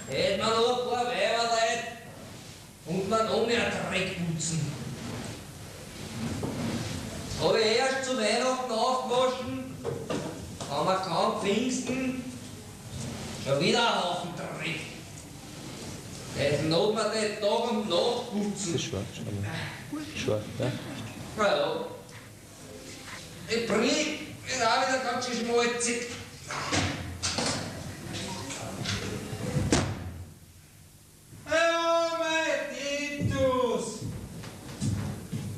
Hätten wir noch ein paar Weiberleute und wir noch mehr Dreck putzen. Das habe ich erst zu Weihnachten aufgewaschen, haben wir kaum Pfingsten, schon wieder ein Haufen Dreck. Hätten noch mal den Tag und Nacht putzen. Das ist schwarz, schwarz, ja. Na ja. Die Brie ist auch wieder ganz schön schmalzig. Ja, mein Titus!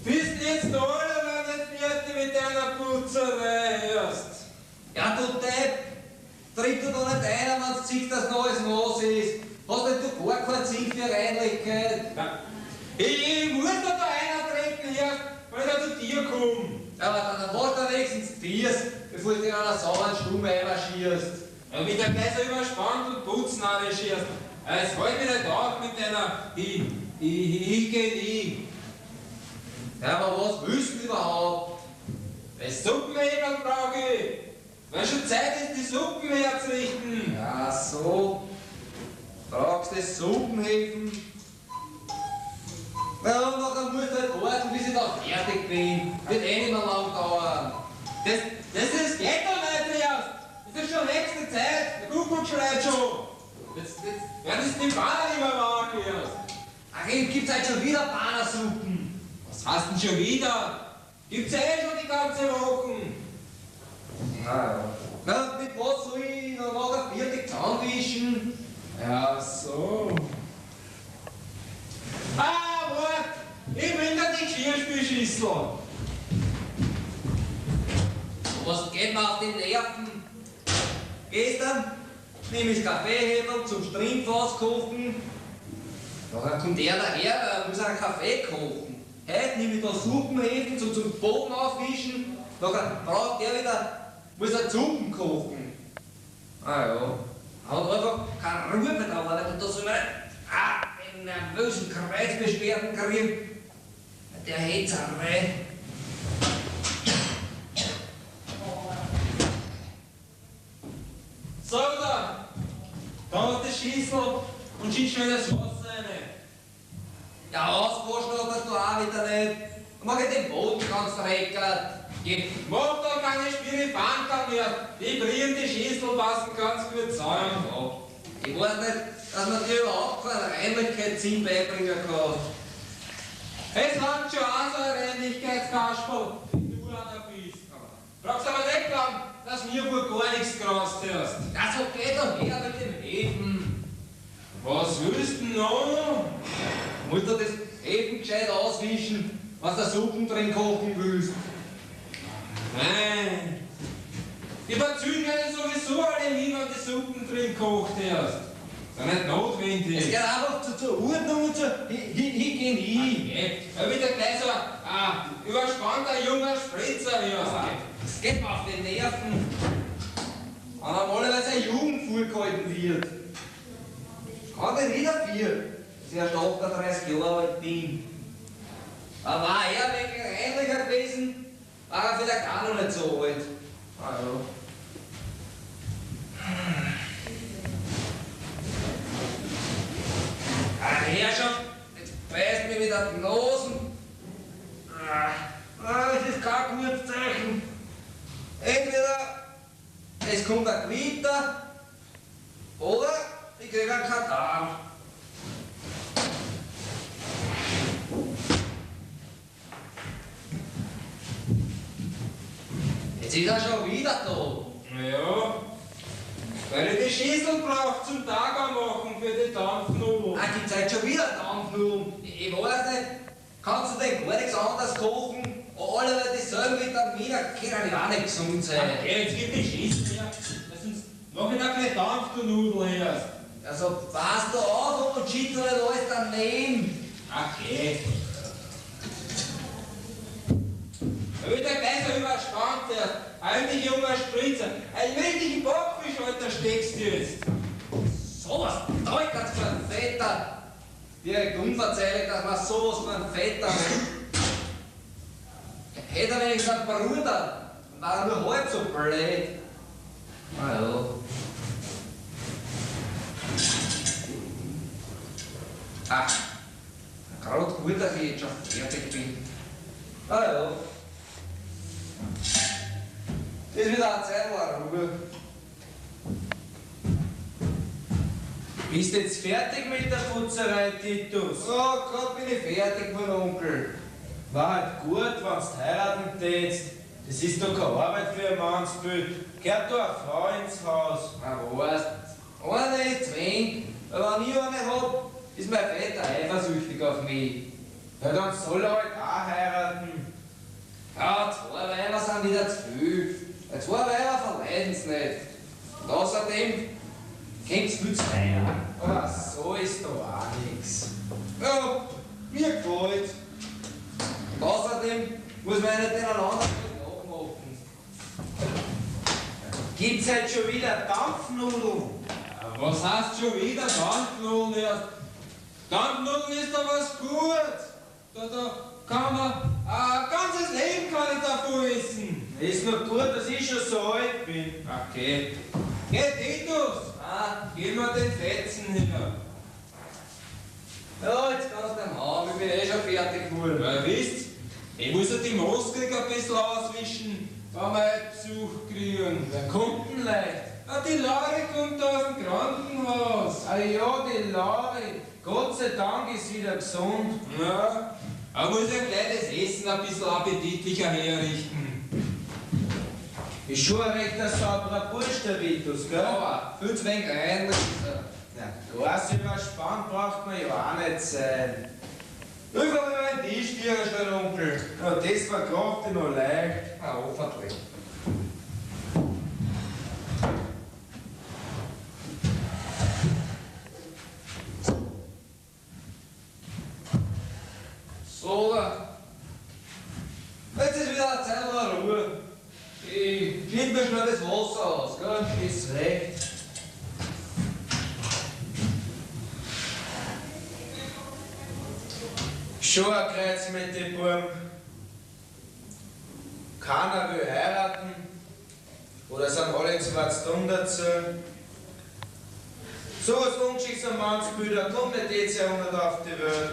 Bist jetzt da oder nicht fertig mit deiner Putzerei erst? Ja, du Depp, tritt du da nicht ein, wenn du siehst, dass noch alles nass ist. Hast nicht du gar keinen Sinn für Reinlichkeit? Ja. Ich muss da einer treten erst, weil ich da zu dir komme. Ja, aber dann warte wenigstens Biers, bevor du dir einen sauren Stumm einmarschierst. Ja, wie der gleich so überspannt und putzen arrangierst. Es halt mich nicht auf mit deiner ich geh nie. Ja, aber was willst du überhaupt? Weil Suppenhebel brauche ich. Weil schon Zeit ist, die Suppen herzurichten. Ja, so. Brauchst du Suppenhäfen? Ja, und nachher musst du halt warten, bis ich da fertig bin. Wird eh nicht mehr lang dauern. Das geht doch nicht erst. Das ist schon nächste Zeit. Der Kuckuck schreit schon. Jetzt werden es die Bahnen immer wach erst. Ach, eben gibt's halt schon wieder Panersuppen. Was hast denn schon wieder? Gibt's ja eh schon die ganze Woche. Ja. Na, mit was soll ich noch nachher fertig zusammenwischen? Ja, so. Ah, wart! Ich bring dir die Geschirrspülschüssel. Was geht mir auf die Nerven? Gestern nehme ich Kaffeeheber zum Stringfass kochen. Nachher kommt er daher, muss einen Kaffee kochen. Heute nehme ich da Suppenhefen zum Boden aufwischen. Nachher braucht er wieder, muss er Suppen kochen. Ah ja. Hat einfach keine Ruhe mehr da, weil da so einen nervösen Kreuzbeschwerden kriegen. Der Hetzerei. So, da hast du die Schüssel und schießt schnell das Wasser rein. Ja, auswaschen aber du auch wieder nicht. Dann mach ich den Boden ganz dreckig. Mach da keine Spirifanter mehr. Die bringen die Schüssel passen ganz gut zusammen. Ich weiß nicht, dass man dir überhaupt keine Reinlichkeitssinn beibringen kann. Es langt schon an, so ein Reinlichkeitskasperl, wie du einer bist. Brauchst aber nicht glauben, dass mir wohl gar nichts gerast hast. Ja, so geht doch her mit dem Hefen. Was willst du denn noch? Musst du das Hefen gescheit auswischen, was du Suppen drin kochen willst. Nein. Die verzügen ja sowieso alle hin, wenn die Suppen drin kocht erst. Das ist ja nicht notwendig. Es geht einfach zur Ordnung und zur Hygienie. Ja, wieder gleich so ein überspannter junger Spritzer erst. Das geht mir auf die Nerven. Wenn normalerweise eine Jugend vorgehalten wird. Kann nicht wieder viel, dass ich erst 38 Jahre alt bin. Aber war er wegen Reinlicher gewesen, war er vielleicht auch noch nicht so alt. Ah ja. Herrschaft, jetzt beißt mir wieder die Nasen. Das ist kein gutes Zeichen. Entweder es kommt ein Gewitter oder ich kriege einen Katar. Jetzt ist er schon wieder da. Ja, weil ich die Schüssel brauche zum Tag machen für die Dampfnudeln. Ah, gibt's heute schon wieder Dampfnudeln? Ich weiß nicht, kannst du denn gar nichts anderes kochen? Alle dieselben Vitamine können ja auch nicht gesund sein. Okay, jetzt gib die Schüssel her, sonst mach ich da keine Dampfnudeln erst. Also passt du auf und schießt du nicht alles daneben. Okay. Da wird er gleich so überspannt, der eigentlich junger Spritzer. Ein richtigen Bockfisch, Alter, steckst du jetzt. Sowas deutet für einen Vetter. Direkt unverzeihlich, dass man sowas für einen Vetter hat. Hätte er wenigstens einen Bruder, dann war er nur halb so blöd. Na ja. Ach, gerade gut, dass ich jetzt schon fertig bin. Ah ja. Das ist wieder eine Zeit lang Ruhe. Bist du jetzt fertig mit der Putzerei, Titus? Ja, gerade bin ich fertig, mein Onkel. War halt gut, wenn du heiraten tätst. Das ist doch keine Arbeit für ein Mannsbild. Gehört doch eine Frau ins Haus. Na weißt, einer ist zwingend. Aber wenn ich eine hab, ist mein Vetter eifersüchtig auf mich. Ja, dann soll er halt auch heiraten. Ja, 2 Weiber sind wieder zu viel. 2 Weiber verleiden's nicht. Und außerdem kommt's viel zu teuer. Aber so ist doch auch nix. Ja, mir gefällt's. Und außerdem muss man nicht den anderen nachmachen. Gibt's halt schon wieder Dampfnudeln? Was heißt schon wieder Dampfnudeln erst? Dampfnudeln ist doch was Gutes. Da kann man ein ganzes Leben kann ich davon essen. Ist noch gut, dass ich schon so alt bin. Okay. Geh, Titus. Gib mir den Fetzen hin. Ja, jetzt kannst du den haben, ich bin eh schon fertig geworden. Weil wisst, ich muss ja die Muskeln ein bisschen auswischen, wenn wir Besuch kriegen. Wer kommt denn leicht? Ja, die Lari kommt aus dem Krankenhaus. Ah ja, die Lari. Gott sei Dank ist wieder gesund. Ja, aber muss ja gleich das Essen ein bisschen appetitlicher herrichten. Ist schon ein recht ein sauberer Bursch, der Vitus, gell? Aber viel zu wenig rein. Ja, ganz überspannt braucht man ja auch nicht sein. Ich will über den Tisch stieren, schnell Onkel. Ja, das verkraft ich noch leicht. Ah, hoffentlich. So, jetzt ist wieder eine Zeit lang Ruhe. Ich schieb mir schnell das Wasser aus, gell? Ist recht. Schon ein Kreuz mit dem Burm. Keiner will heiraten. Oder sind alle ins Watzdumm dazu. So was Ungeschicks am Mannsbilder, kommt nicht jetzt Jahrhundert auf die Welt.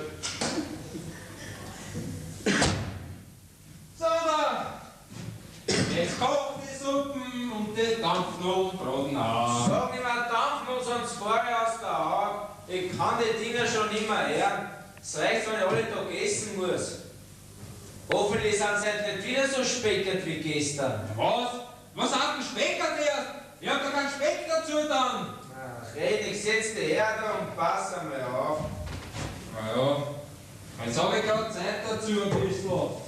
So, da. Jetzt kocht die Suppen und die Dampfnudeln braten auch. Sag ich mal, Dampfen uns ans Feuer aus der Augen. Ich kann die Dinger schon nicht mehr hören. Es reicht, wenn ich alle Tag essen muss. Hoffentlich sind sie heute nicht wieder so speckert wie gestern. Was? Was hat ein Specker der? Ich hab doch keinen Speck dazu dann. Ach, red, ich setz die Herde und pass einmal auf. Na ja, jetzt hab ich gerade Zeit dazu ein bisschen.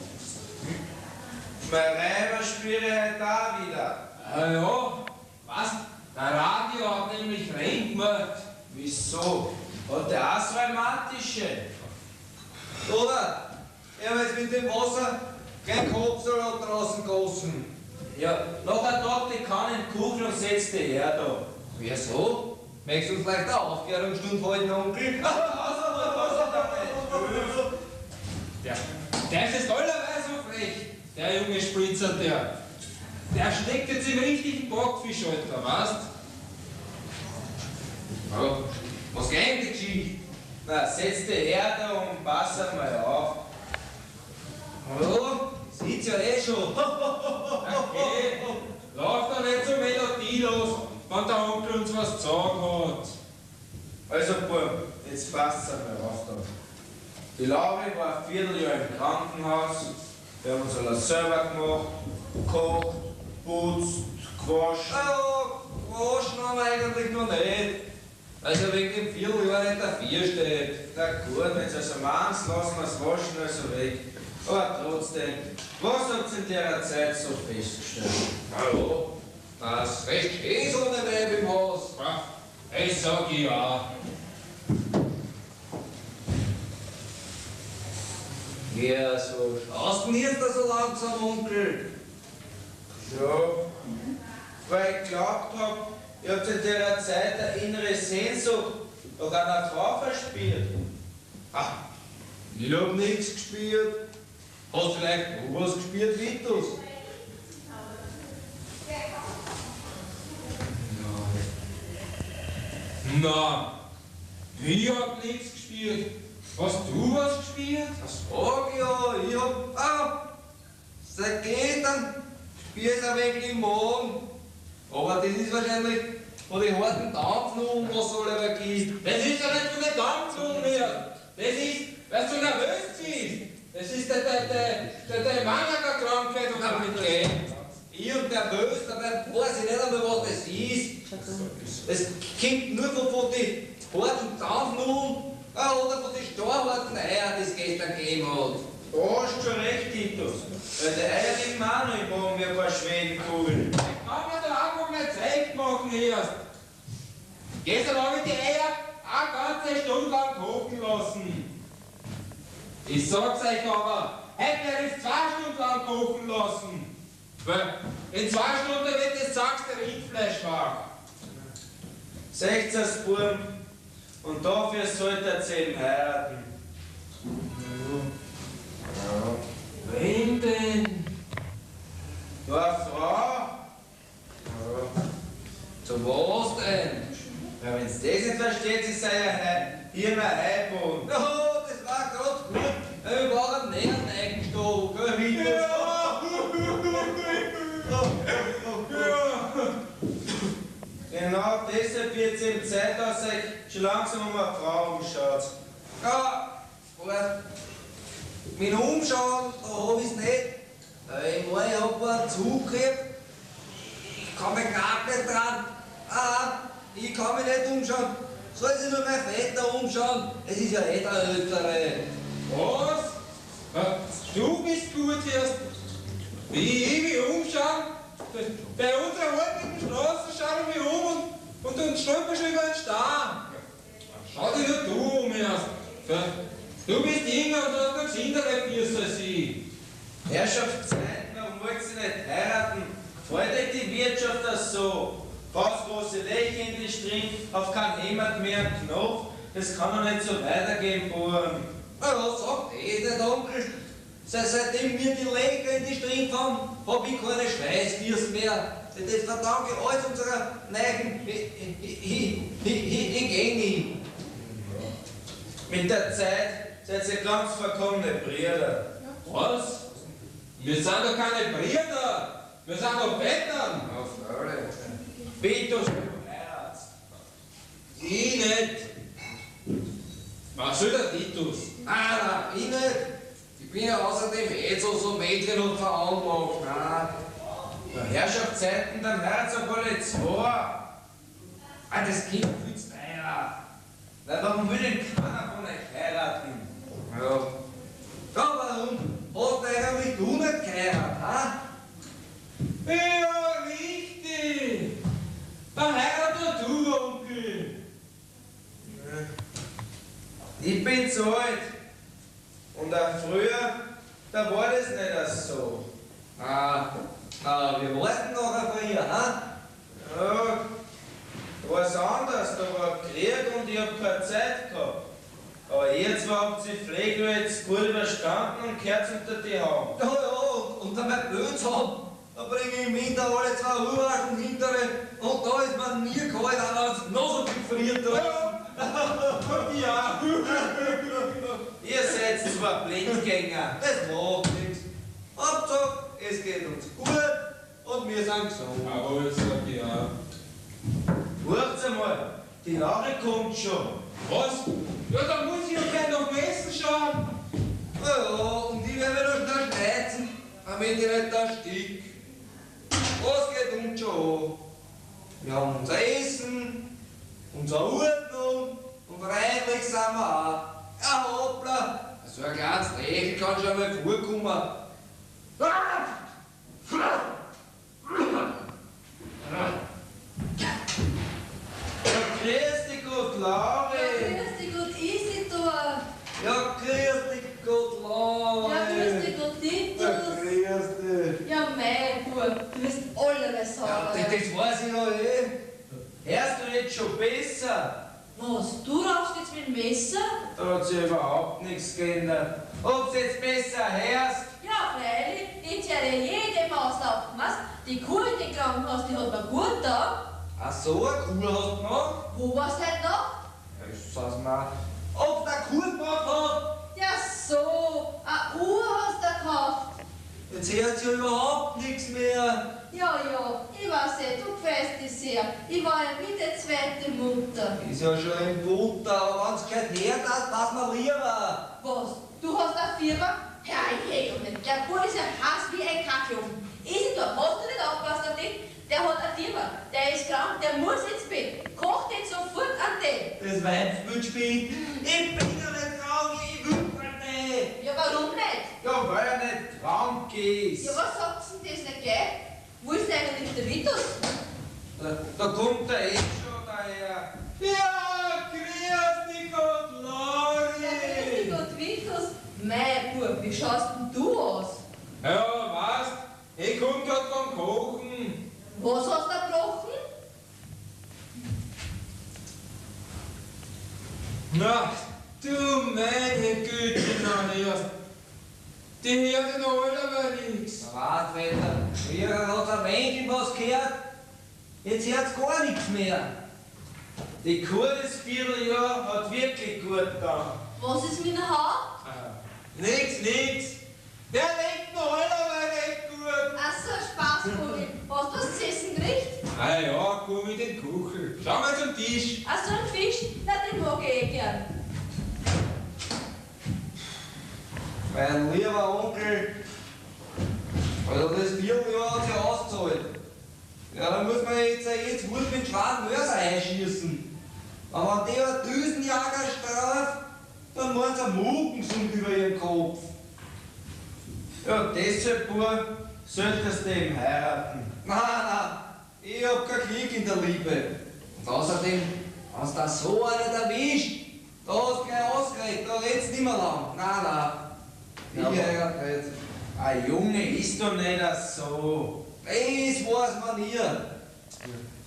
Mein Weiber spüre ich heute auch wieder. Ah ja, was? Der Radio hat nämlich rein gemacht. Wieso? Hat der auch das Rheumatische? Oder? Er hat jetzt mit dem Wasser kein Kopfsalat draußen gossen. Ja, noch ein Tag die Kanne in die Kuchen und setz die Herde auf. Wieso? Möchtest du vielleicht eine Aufklärungsstunde halten, Onkel? Der ist jetzt allerweise so frech, der junge Spritzer, der steckt jetzt im richtigen Backfisch, Alter, weißt? Ja, was geht die Geschichte? Na, setz die Herde und pass einmal auf. Ja, sieht's ja eh schon. Okay, lauf doch nicht so melodielos, wenn der Onkel uns was zu sagen hat. Also, Burm, jetzt passt einmal auf da. Die Lauri war ein Vierteljahr im Krankenhaus. Wir haben uns alles selber gemacht, gekocht, putzt, gewaschen. Ja, waschen haben wir eigentlich noch nicht. Also wegen dem Vierteljahr nicht der 4 steht. Na gut, wenn Sie also meinst, lassen wir es waschen, also weg. Aber trotzdem, was habt ihr in der Zeit so festgestellt? Hallo? Das recht schön so eine Weib im Haus. Ja, ich sag ja. Ja, so schaust du jetzt da so langsam, Onkel? Ja, weil ich geglaubt habe, ihr habt in der Zeit eine innere Sehnsucht nach einer Frau verspürt. Ah, ich hab nichts gespürt. Hast du vielleicht noch was gespürt, Vitus? Na, ich hab nichts gespürt. Hast du was gespielt? Das frag ich ja. Ich hab seit gestern spiel ich ein wenig im Morgen. Aber das ist wahrscheinlich von den harten Dampfnudeln, was soll er geben? Das ist ja nicht von der Dampfnudeln mehr. Das ist, weil du nervös bist. Das ist der Manager-Krankheit, die du mitgehst. Ich und nervös, dabei weiß ich nicht einmal, was das ist. Das kommt nur von den harten Dampfnudeln oder von den starrharten Eiern, die es gestern gegeben hat. Da hast du schon recht, Titus. Weil die Eier liegen auch noch im Boden wie ein paar Schwedenkugeln. Kann man da einfach mal Zeit machen erst. Gestern habe ich die Eier eine ganze Stunde lang kochen lassen. Ich sag's euch aber, heute werde ich 2 Stunden lang kochen lassen. Weil in 2 Stunden wird das zackste Rindfleisch warm. 16 Buben. Und dafür sollte er 10 heiraten. Wen denn? Nur eine Frau? Zu was denn? Ja, wenn's das nicht versteht, ist er hier ein Eiboden. Ja, das war grad gut. Wir waren näher eingestanden, gell, Vitus? Genau deshalb wird es eben Zeit, dass euch schon langsam um eine Frau umschaut. Ja, Sport. Mit Umschauen, da hab ich's nicht. Ich meine, ich hab einen Zug gekriegt. Ich kann mich gar nicht dran. Ich kann mich nicht umschauen. Soll sich nur mein Vetter umschauen? Es ist ja eh der Ältere. Was? Du bist gut erst. Wie ich mich umschaue? Bei unserer heutigen Straße schauen wir und dann stolpern schon über den Stein. Schau dich nur du um erst. Du bist jünger und du hast noch gesindere Füße als ich. Herrschaftszeiten, warum wollt ihr nicht heiraten? Gefällt euch die Wirtschaft das so? Fast große Löcher in die String, auf keinen Hemd mehr einen Knopf. Das kann doch nicht so weitergehen, Buben. Na, was sagt das nicht, Onkel? Seitdem wir die Löcher in die String fahren, hab ich keine Schweißfüße mehr. Das verdanke ich alles unserer neuen Hygiene. Mit der Zeit seid ihr ganz verkommene Brüder. Was? Wir sind doch keine Brüder. Wir sind doch Vettern. Auf Freude. Vitus, du heiratst. Ich nicht. Was soll der Titus? Nein, ich nicht. Ich bin ja außerdem so Mädchen und veranlagt. Nein. Na, Herrschaftszeiten, dann heiratet ihr alle 2. Das Kind viel zu teuer. Na, warum will denn keiner von euch heiraten? Ja. Ja, warum? Hast du eigentlich du nicht geheiratet, ha? Ja, richtig. Dann heirat du, Onkel. Ich bin zu alt. Und auch früher, da war das nicht so. Wir warten nachher früher, ha? Ja, da war es anders. Da war Krieg und ich hab keine Zeit gehabt. Aber ihr zwei habt sie Pflege jetzt gut überstanden und gehört unter die Hand. Ja, und wenn wir Blöds haben, dann bringe ich im Winter alle 2 Urwaschen hintere und da ist man nie kalt, aber es noch so gefriert draußen. Ja. Ihr seid zwar Blindgänger. Das macht nichts. Hauptsache, es geht uns gut und wir sind gesund. Aber ich sag ja. Hört's einmal, die Laure kommt schon. Was? Ja, dann muss ich ja gleich nach dem Essen schauen. Ja, und ich werde mir noch schnell schneizen, damit ich nicht da stick. Was geht uns schon an? Wir haben unser Essen, unsere Ordnung und freilich sind wir auch. Ja, hoppla, so ein kleines Rechel kann schon mal vorkommen. Grüß dich Gott, Laure. Grüß dich Gott, Isidor. Ja, grüß dich Gott, Laure. Ja, grüß dich Gott, Ja, Titus. grüß dich. Ja, mein Bub, du bist alle Ja, sauber. das weiß ich noch eh. Hörst du jetzt schon besser? Was, du rauchst jetzt mit dem Messer? Da hat sich überhaupt nichts geändert. Ob du jetzt besser hörst? Ja, freilich, ich werde jede Maus laufen, was? Die Kuh in den Krankenhaus, die hat mir gut da. Ach so, eine Kuh hast du noch? Wo war's heute noch? Ich sag's mal. Ob der Kuh gemacht hat. Ja, so. Eine Uhr hast du gekauft. Jetzt hört sie ja überhaupt nichts mehr. Ja, ich weiß eh, du gefällst dich sehr. Ich war ja wie die zweite Mutter. Ist ja schon ein Butter, aber wenn's gleich her hat, was man lieber. Was? Du hast eine Firma? Herrje, der Bub ist ja heiß wie ein Kackelofen. Isidor, hast du nicht aufgepasst auf den? Der hat eine Firma, der ist krank, der muss ins Bett. Koch den sofort an den. Das Weib will spielen. Ich bin ja nicht krank, ich will nicht. Ja, warum nicht? Ja, weil er nicht krank ist. Ja, was sagt denn das nicht gleich? Wo ist denn eigentlich der Vitus? Da kommt er eh schon daher. Ja, grüß dich Gott, Lori! Gott, Vitus. Mein Bub, wie schaust denn du aus? Ja, weißt, ich komm grad vom Kochen. Was hast du gebrochen? Na, du meine Güte, Narias. Die hört in aller nichts. Wart, Vetter. Früher hat ein Mensch was gehört. Jetzt hört's gar nichts mehr. Die Kuh des Vierteljahr hat wirklich gut getan. Was ist mit der Haut? Nix. Der legt noch aller echt gut. Ach so, Spaßvogel. Hast du was zu essen gekriegt? Ah ja, komm in den Kuchen. Schau mal zum Tisch. Ach so, ein Fisch? Na, den mag ich eh gern. Mein lieber Onkel, also das Vierteljahr hat sich ausgezahlt. Ja, da muss man jetzt gut mit schwarzen Mörser einschießen. Aber wenn der Düsenjäger straft, dann machen sie einen Muckensund über ihren Kopf. Ja, deshalb, Bub, solltest du eben heiraten. Nein, ich hab kein Glück in der Liebe. Und außerdem, wenn du so einen erwischt, da hast du gleich ausgeregt, da redst du nicht mehr lang. Nein. Ich Ja, heirate nicht. Ein Junge ist doch nicht so. Das weiß man nie.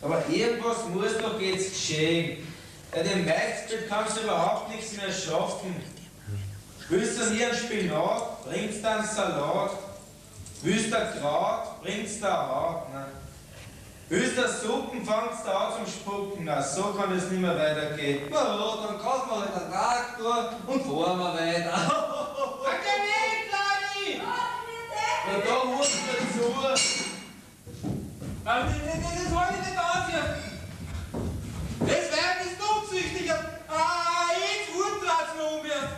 Aber irgendwas muss doch jetzt geschehen. Bei dem Weizenbild kannst du überhaupt nichts mehr schaffen. Willst du nie einen Spinat, bringst du einen Salat. Willst du ein Kraut, bringst du ein Haut. Ne? Willst du Suppen, fangst du an zum Spucken. Na, so kann es nicht mehr weitergehen. Na ja, dann kaufen wir halt einen Traktor und fahren wir weiter. Geh weg, Lari! Und da musst du dazu. Aber das wollte ich nicht aushören. Das Werk ist nutzsüchtig. Jetzt Wurtrat's noch umwärts.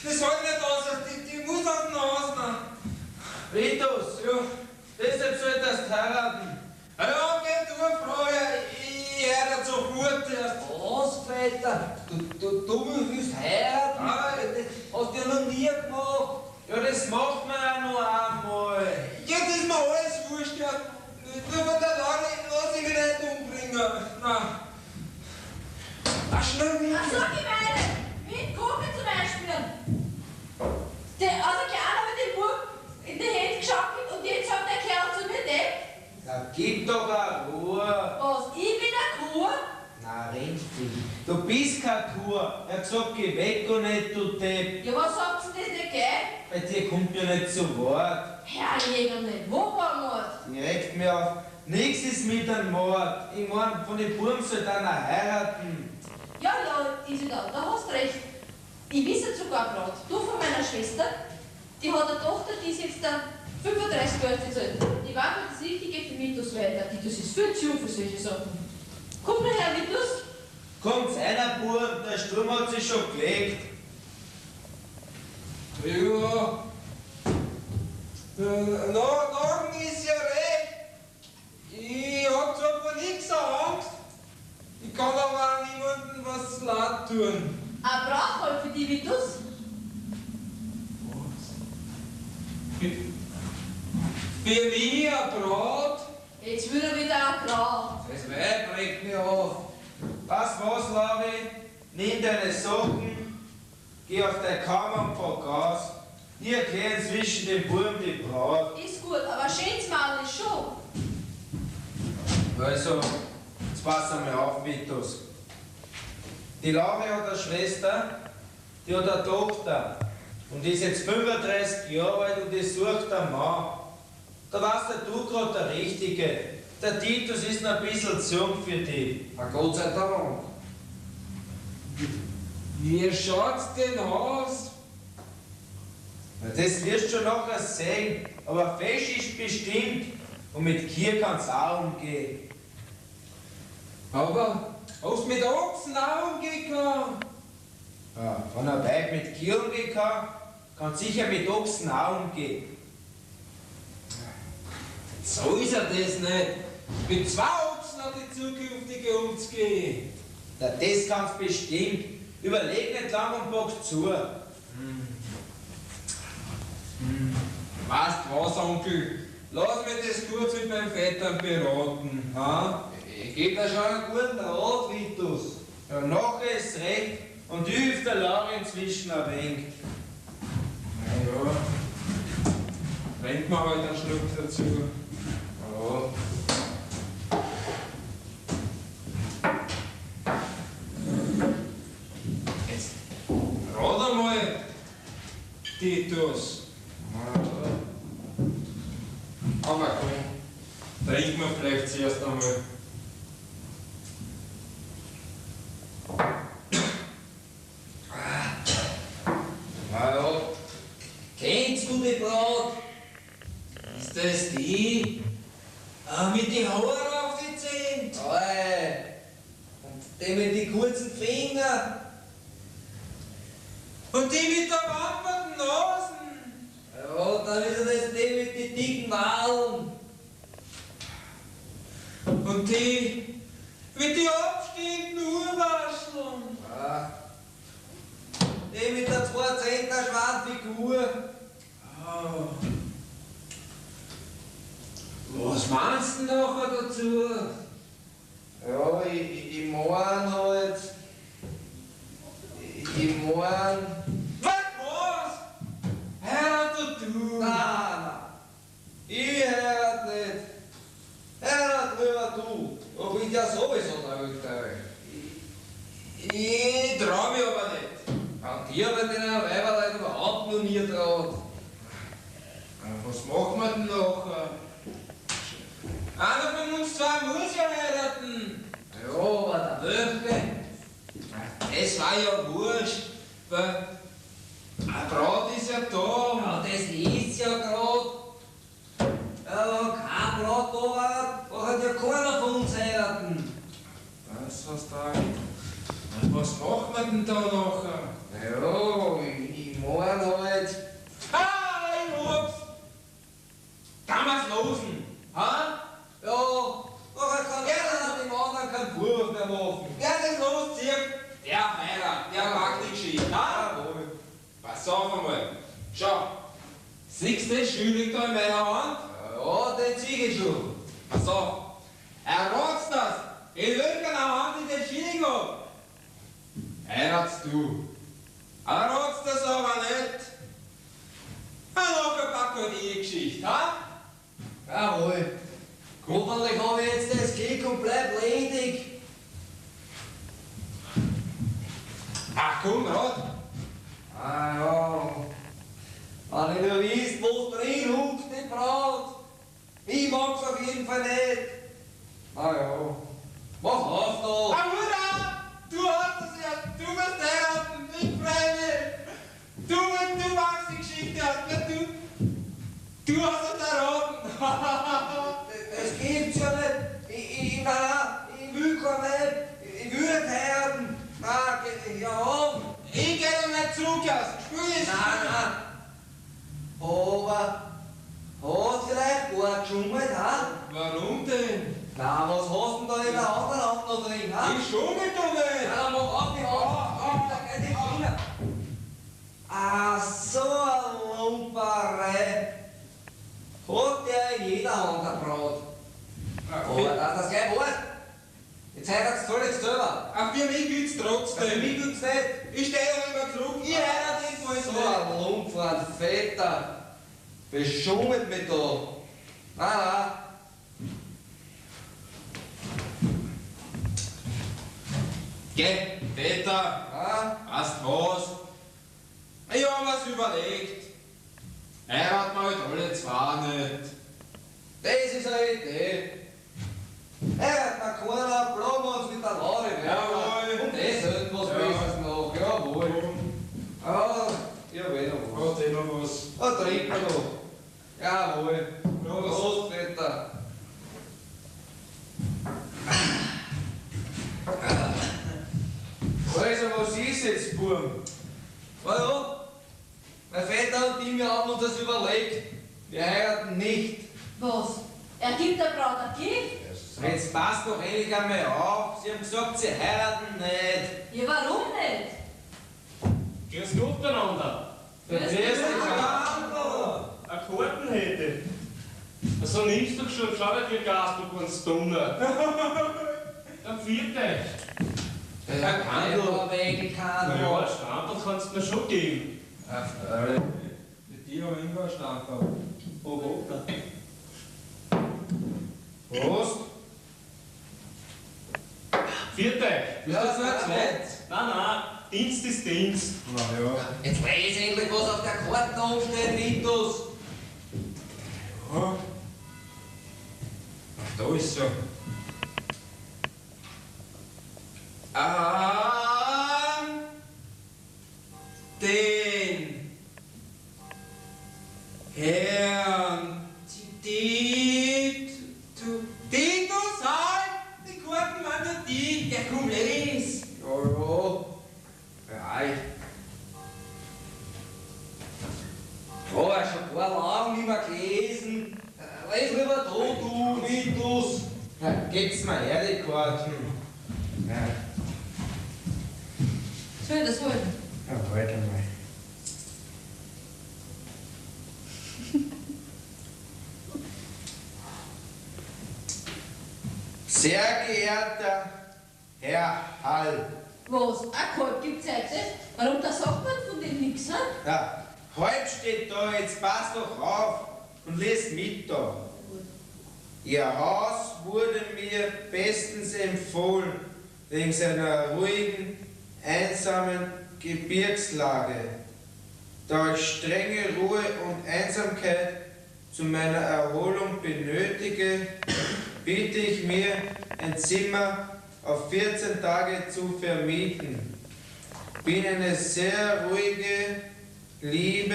Das wollte ich nicht aushören. Die muss aus dem Haus nehmen. Vitus, Ja. deshalb solltest du heiraten. Ja, geh du, Frau. Ich höre nicht so gut erst. Was, Vetter? Du willst heiraten? Ah. Das hast du ja noch nie gemacht. Ja, das macht man ja nur einmal. Jetzt ist mir alles wurscht. Ja. Nur von der Lari lass ich mich nicht umbringen. Nein. Ach, schnell wieder. Ach so, Gemeinde. Mit Kuchen zum Einspielen. Also gerne mit dem Bub in die Hände geschaukelt und jetzt sagt der Kerl zu mir, der, Ja, gib doch eine Ruhe. was, ich bin eine Kuh? Na, richtig. Du bist keine Kuh. Er hat gesagt, geh weg und nicht, du Depp. Ja, was sagt denn das nicht, gell? Bei dir kommt ja nicht zu Wort. Herr Jäger nicht, wo war Mord? Die regt mir auf. Nichts ist mit einem Mord. Ich mein, von den Buben soll dann auch heiraten. Ja, Isidor, da hast recht. Ich weiß jetzt sogar gerade, du von meiner Schwester, die hat eine Tochter, die ist jetzt 35 Jahre alt. Die war das Richtige für Vitus weiter. Das ist viel zu jung für solche Sachen. Komm mal her, Vitus. Kommt einer Bub, der Sturm hat sich schon gelegt. Ja. Morgen ist ja recht. Ich hab zwar vor nichts Angst. Ich kann aber auch niemandem was leid tun. Ein Brauchfall für die Vitus. Für mich ein Brot. Jetzt will er wieder ein Grau. Das Weib regt mich auf. Weißt was, Lavi? Nimm deine Socken, geh auf deine Kammer und fahr Gas. Ich erkläre inzwischen dem Buben die Braut. Ist gut, aber schönes Mal ist schon. Also, jetzt pass einmal auf, Vitus. Die Lavi hat eine Schwester, die hat eine Tochter. Und die ist jetzt 35 Jahre alt und die sucht einen Mann. Da warst du gerade der Richtige. Der Titus ist noch ein bisschen zu jung für dich. Na Gott sei Dank. Wie schaut's denn aus? Ja, das wirst du schon nachher sehen. Aber Fisch ist bestimmt. Und mit Kier kann's auch umgehen. Aber hast du mit Ochsen auch umgehen können? Ja, wenn ein Weib mit Kier umgehen kann sicher mit Ochsen auch umgehen. So ist er das nicht. Mit 2 Ochsen hat die zukünftige umzugehen. Ja, das kannst bestimmt. Überleg nicht lang und bock zu. Weißt was, Onkel? Lass mich das kurz mit meinem Vetter beraten. Ha? Ich gebe dir schon einen guten Rat, Vitus. Ja, nachher ist recht. Und hilft der Lauri inzwischen ein wenig. Ja. Trink mir halt einen Schluck dazu. Ja. Jetzt rat einmal, Titus. Aber komm, trink mir vielleicht zuerst einmal. Na ja, kennst du die Braut? Ist das die? Mit den Haaren auf die Zehen? Oi. Und die mit den kurzen Fingern? Und die mit der wamperten Nasen? Ja, dann ist das die mit den dicken Wahlen. Und die mit den abstehenden Urwascheln? Ja. Die mit der 2 Zentner Schwanfigur. Oh. Was meinst du nachher dazu? Ja, ich mein halt. Ich mein. Was? Heirat du? Nein. Ich heirat nicht. Heirat lieber du. Du bist ja sowieso der Ältere. Ich trau mich aber nicht. An dir wird in einer Weiberlein überhaupt noch nie traut. Was machen wir denn nachher? Einer von uns 2 muss ja heiraten. Ja, aber der Wölfe. Das war ja wurscht, weil eine Braut ist ja da. Ja, das ist ja grad. Ja, wenn kein Blatt da war, braucht ja keiner von uns heiraten. Was hast du da? Was machen wir denn da nachher? Ja, ich mein halt. Ich hab's! Kann man's losen? Ha? Ja, nachher kann einer dem anderen keinen Vorwurf mehr machen. Wer das loszieht, der heiratet, der mag die Geschichte. Ha? Jawohl. Pass auf einmal. Schau. Siehst du das Schüling da in meiner Hand? Ja, den zieh ich schon. Pass auf. Erratst das? In welcher Hand ich den Schilling hab? Heiratst du. Erratst das aber nicht. Nachher pack halt die Geschichte, ha? Jawohl. Hoffentlich habe ich jetzt das Glück und bleib ledig. Ach komm, rat. Ah ja. Wenn ich nur wisst, wo drin huckt, die Braut. Ich mag's auf jeden Fall nicht. Na ja. Mach auf da. Ah, Mutter! Du hast es ja! Du musst heiraten! Ich freu mich! Du magst die Geschichte, aber du hast es erraten! Das gibt's ja nicht. Ich will kein Weib. Ich will nicht heiraten. Nein, ja. Ich geh doch nicht zurück, spiel es! Nein. Aber hast vielleicht gar geschummelt, ha? Warum denn? Na, was hast du denn da in der anderen Hand noch drin, ha? Ich schummel doch nicht! Ja, dann mach auf die Hand. Da geht die Finger. Ah, so eine Lumperei. Hat der in jeder Hand eine Braut. Aber dass das gleich weiß. Jetzt heirat's du jetzt selber. Ach, für mich gilt's Für trotzdem! mich tut's nicht. Ich stehe doch immer zurück! Ich heirate jedenfalls So nicht! ein Lumper, ein Vetter. Beschummelt mich da. Nein. Geh, Peter! Weißt was? Ich hab was überlegt. Heiraten wir halt alle 2 nicht. Das ist eine Idee. Heiraten wir keiner, bleiben wir uns mit der Laure. Jawohl. Und das hält was Ja. Besseres noch. Jawohl. trinken wir noch. Jawohl. Prost, Vetter. Also, was ist jetzt, Burm? Na ja, mein Vetter und ich, wir haben uns das überlegt. Wir heiraten nicht. Was? Er gibt der Braut ein Kind? Jetzt passt doch endlich einmal auf. Sie haben gesagt, sie heiraten nicht. Ja, warum nicht? Grüß Gott miteinander. Grüß Eine Karten hätte. So nimmst du schon, schau dir wie Gas, du kannst Donner. Dann vierte. Ein Kandel, Wägelkandel. Ja, ein Standard kannst du mir schon geben. Mit dir haben wir immer einen Stand gehabt. Oh, Prost. vierte. Ja, das wird nett. Nein, Dienst ist Dienst. Na ja. Jetzt lese endlich, was auf der Karte aufsteht, Vitus. Ja. Ach, da ist schon. An den Herrn Titus, halt! Die Karten waren ja die. Ja, komm, les. Ja. Schon gar lang nicht mehr gelesen. Lies lieber da, du, Vitus. Ja, geb's mir her, die Karten. Ja, Soll ich das holen? halt einmal. Sehr geehrter Herr Hall. Was? Ein Kalt gibt's heute? Warum, da sagt man von dem nichts, ne? Ja, halb steht da, jetzt passt doch auf und lest mit da. Ihr Haus wurde mir bestens empfohlen, wegen seiner ruhigen, einsamen Gebirgslage. Da ich strenge Ruhe und Einsamkeit zu meiner Erholung benötige, biete ich mir ein Zimmer auf 14 Tage zu vermieten. Bin eine sehr ruhige, liebe,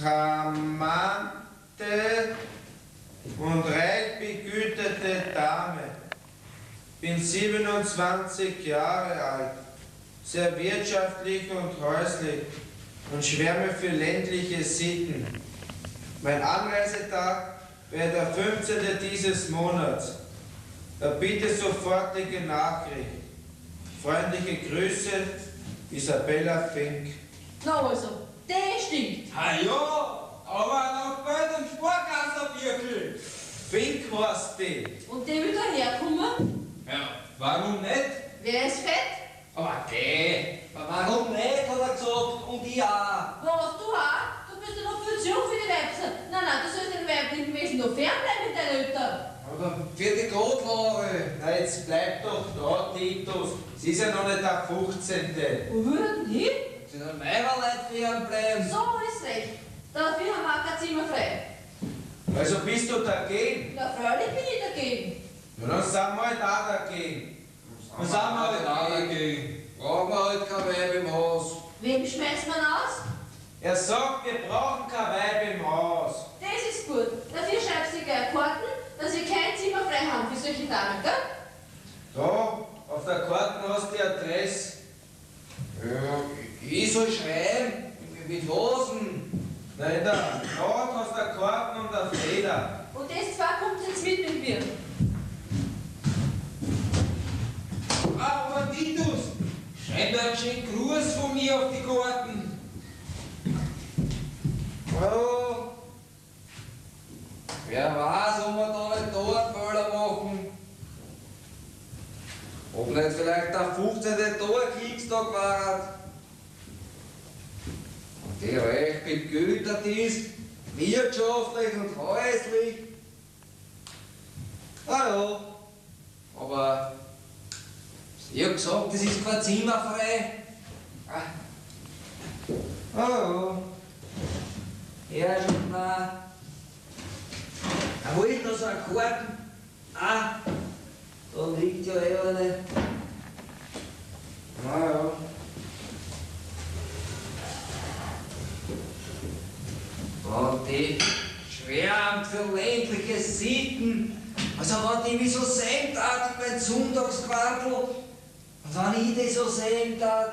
charmante und reich begüterte Dame. Bin 27 Jahre alt, sehr wirtschaftlich und häuslich und schwärme für ländliche Sitten. Mein Anreisetag wäre der 15. dieses Monats. Da bitte sofortige Nachricht. Freundliche Grüße, Isabella Fink. Na also, der stimmt. Ah ja, aber noch bald ein Sparkasser wirklich. Fink heißt die. Und der will da herkommen? Ja, warum nicht? Wer ist fett? Aber geh. Warum nicht, hat er gesagt. Und ich auch. Was, du auch? Du bist ja noch viel zu jung für die Weibsen. Nein, du sollst den weiblichen Wesen noch fernbleiben mit deinen Eltern. Aber für die Gottware. Na, jetzt bleib doch da, Titus. Es ist ja noch nicht der 15. Wo würden hin? Sie sollen meiner Leute fernbleiben. So ist recht. Dafür haben wir kein Zimmer frei. Also bist du dagegen? Ja, freilich bin ich dagegen. Ja, dann sind wir halt auch dagegen. Was haben wir halt auch dagegen? Brauchen wir halt kein Weib im Haus. Wem schmeißt man aus? Er sagt, wir brauchen kein Weib im Haus. Das ist gut. Dafür schreibst du gleich Karten, dass wir kein Zimmer frei haben für solche Damen, gell? Da, auf der Karte hast du die Adresse. Ja, ich soll schreiben. Mit was denn? Nein, da hast du der Karten und der Feder. Und das zwei kommt jetzt mit mir. Aber Titus, schreib mir einen schönen Gruß von mir auf die Karten. Oh. Wer weiß, ob wir da nicht da einen Fehler machen. Ob nicht vielleicht der 15. Kriegstag war. Und die recht begütert ist, wirtschaftlich und häuslich. Ah ja, aber sie hat gesagt, das ist kein Zimmer frei. Ah ja, schon mal. Wo ist noch so ein Karten? Ah, da liegt ja eine. Na ja. Und die schwärmt für ländliche Sitten. Also wenn die mich so sehen tat in mein Sonntagsquartel und wenn ich die so sehen tat.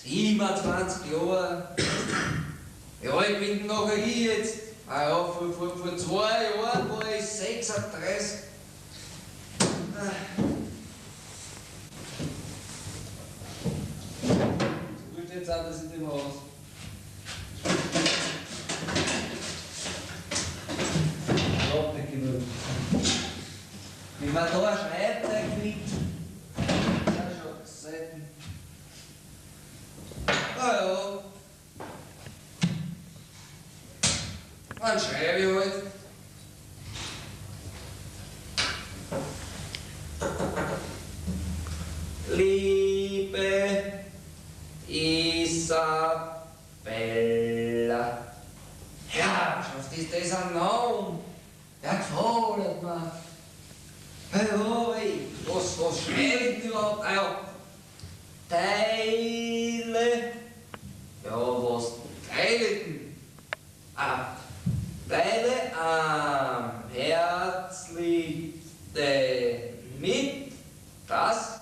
27 Jahre. Wie alt bin denn nachher ich jetzt? Ah ja, vor 2 Jahren war ich 36. So gut jetzt auch, dass ich dem Haus. Überhaupt nicht genug. Wie man da ein Schreibteig kriegt, ja schon selten. Ah ja. Dann schreibe ich halt. Liebe Isabella. Herrschaft, ist das ein Name? Der gefällt mir. Hey, was schreibe ich denn überhaupt? Ah ja. Teile. Ja, was teile ich denn? Ah. Teile am herzlichsten mit, das,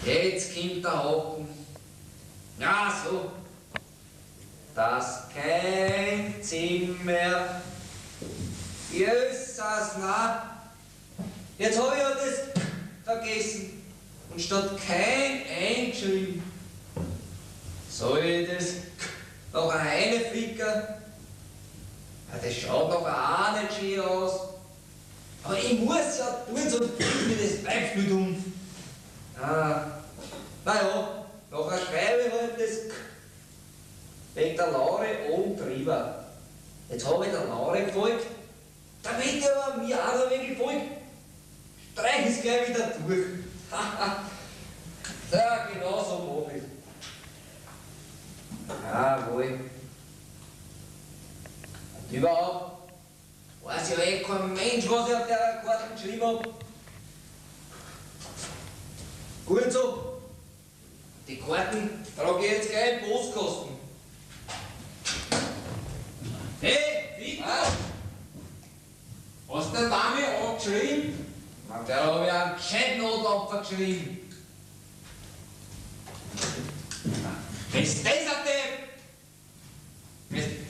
jetzt kommt der Haken, ja so, dass kein Zimmer größer als na, jetzt habe ich ja das vergessen und statt kein eingeschrieben, soll ich das noch eine Flicker. Ja, das schaut doch auch nicht schön aus. Aber ich muss ja tun, sonst bringt mir das bleibt nicht um. Naja, nachher schreibe ich halt das wegen der Laure oben drüber. Jetzt habe ich der Laure gefolgt, damit ich aber mir auch noch wenig folgt. Streich es gleich wieder durch. Ja, genau so mache ich. Jawohl. Und überhaupt weiß ja eh kein Mensch, was ich auf der Karte geschrieben habe. Gut so. Die Karten trage ich jetzt gleich in den Postkasten. Hey, Victor! Hast du der Dame angeschrieben? Na, der habe ich einen gescheiten Notapfer geschrieben. Was ist das auf dem?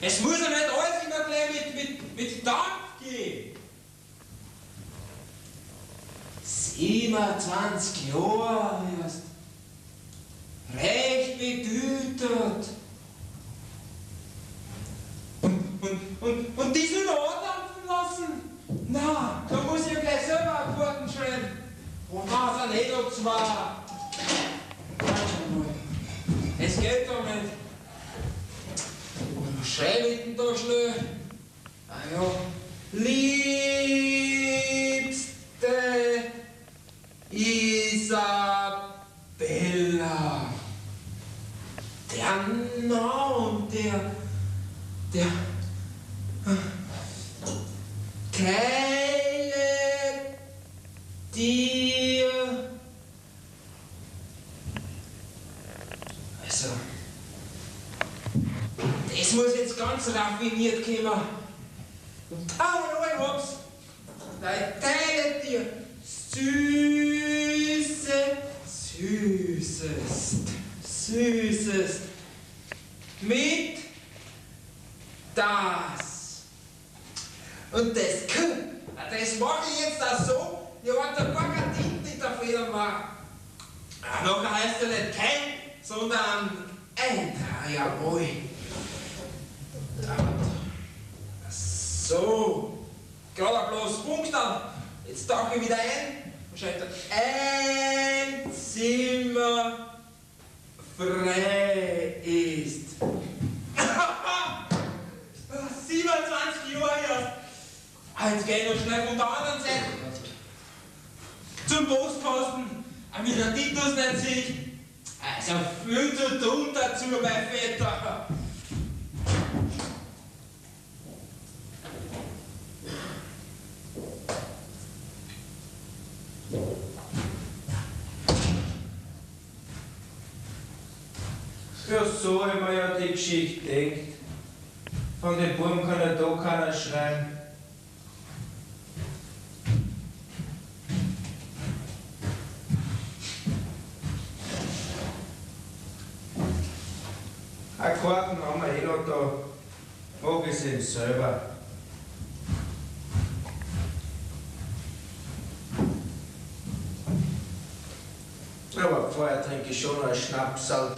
Es muss ja nicht alles immer gleich mit Dank gehen. 27 Jahre erst. Recht betütert. Und die soll andampfen lassen? Na, da muss ich ja gleich selber einen Karten schreiben. Und nachher nicht ob zwei. Es geht doch nicht. Und was schreibe ich denn da schnell? Ah ja. Liebste Isabella. Der Name, der Keile dir. Also, das muss jetzt ganz raffiniert kommen. Und ich hab's. Ich teile dir Süßes mit das. Und das mache ich jetzt auch so, ich habe da gar keine Tinte dafür gemacht. Nachher heißt er nicht kein, sondern ein. Jawohl. So, gerade bloß Punkt an. Jetzt tauche ich wieder ein und schreibe ein Zimmer frei ist. 27 Jahre erst. Jetzt geh ich noch schnell von der anderen Seite zum Postkasten, damit der Titus nicht sieht. Also viel zu tun dazu, mein Vetter. so haben wir ja die Geschichte gedacht. Von den Buben kann ja da keiner schreien. Eine Karten haben wir eh noch da. Mag ich sie selber. Aber vorher trinke ich schon einen Schnapsal.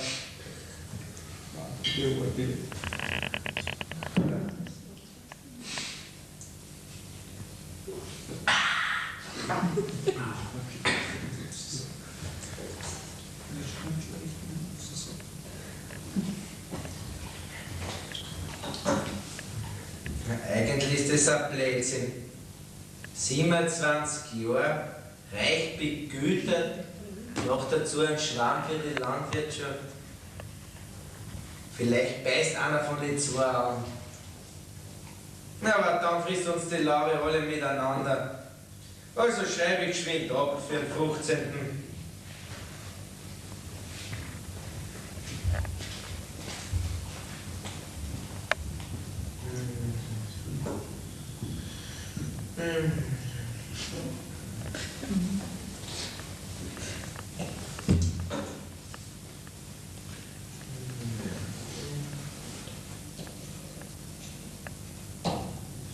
Eigentlich ist das ein Blödsinn. 27 Jahre, reich begütert, noch dazu ein Schwamm für die Landwirtschaft. Vielleicht beißt einer von den zwei an. Na, aber dann frisst uns die Laube alle miteinander. Also schreibe ich geschwind ab für den 15.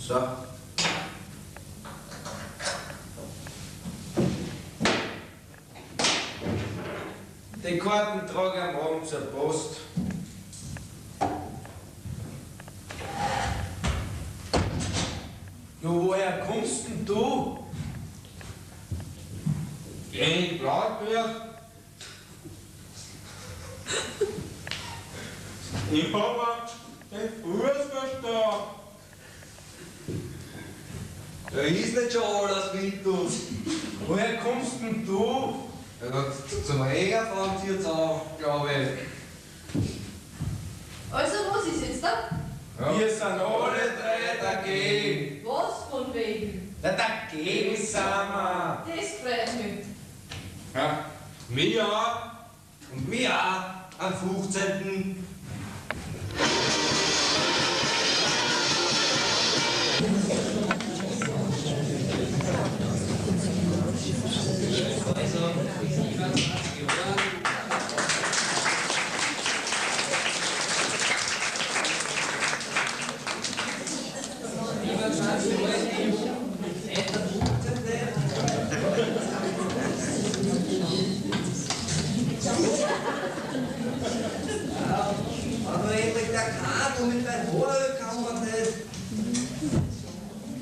So. Die Karten trage ich am Abend zur Post. Jo, woher kommst denn du? Ich Blattwirt. Ich habe den Fuß verstanden. Da ist nicht schon alles mit uns. Woher kommst denn du? Ja, zum Regen fahren sie jetzt auch, glaube ich. Also, was ist jetzt da? Ja. Wir sind alle drei dagegen. Was von wegen? Na, dagegen sind wir. Das freut mich. Ja, mir auch. Und wir auch am 15. Also, 27 Jahre. Aber endlich der Kabel mit deinem Haar kann man nicht.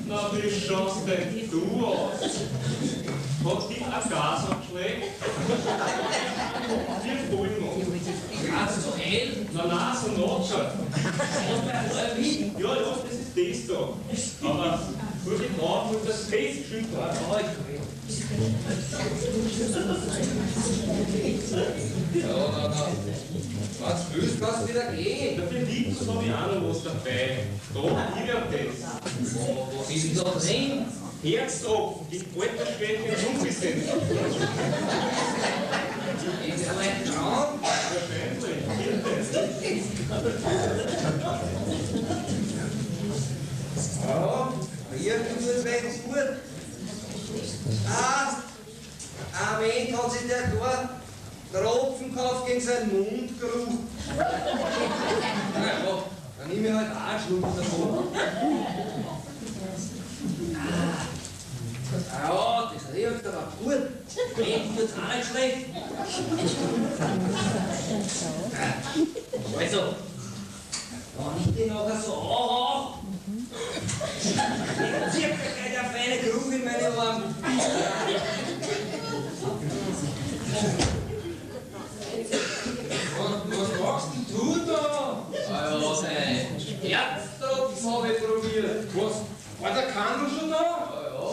Na, wie schaust denn du aus? Hat dich ein Gas angeschlägt? Wir wollen noch. Ganz zu hell. Na, so nachschauen. Ja, das ist das da. Aber nur die Frau muss das Face schütteln. Ja. Was willst du, was wieder gehen? Dafür liegt es habe ich auch noch was dabei. Da, ich hab das. Was ist denn da drin? Herztropfen, die Altersschwäche und Ungesendet. Ist ja nicht dran. Wahrscheinlich. Ja, hier tut es weg gut. Ein Mensch hat sich der klar Tropfen gekauft gegen seinen Mundgeruch. Ja, dann nehme ich halt auch einen Schluck davon. Ja, das riecht aber gut. Riecht tut's auch nicht schlecht. Also, wenn ich den nachher so anhauch, dann zieht mir gleich der feine Geruch in meine Arme. Was machst denn du da? Ah ja, sein Herztropfen habe ich probiert. Was? War der Kandel schon da? Ja,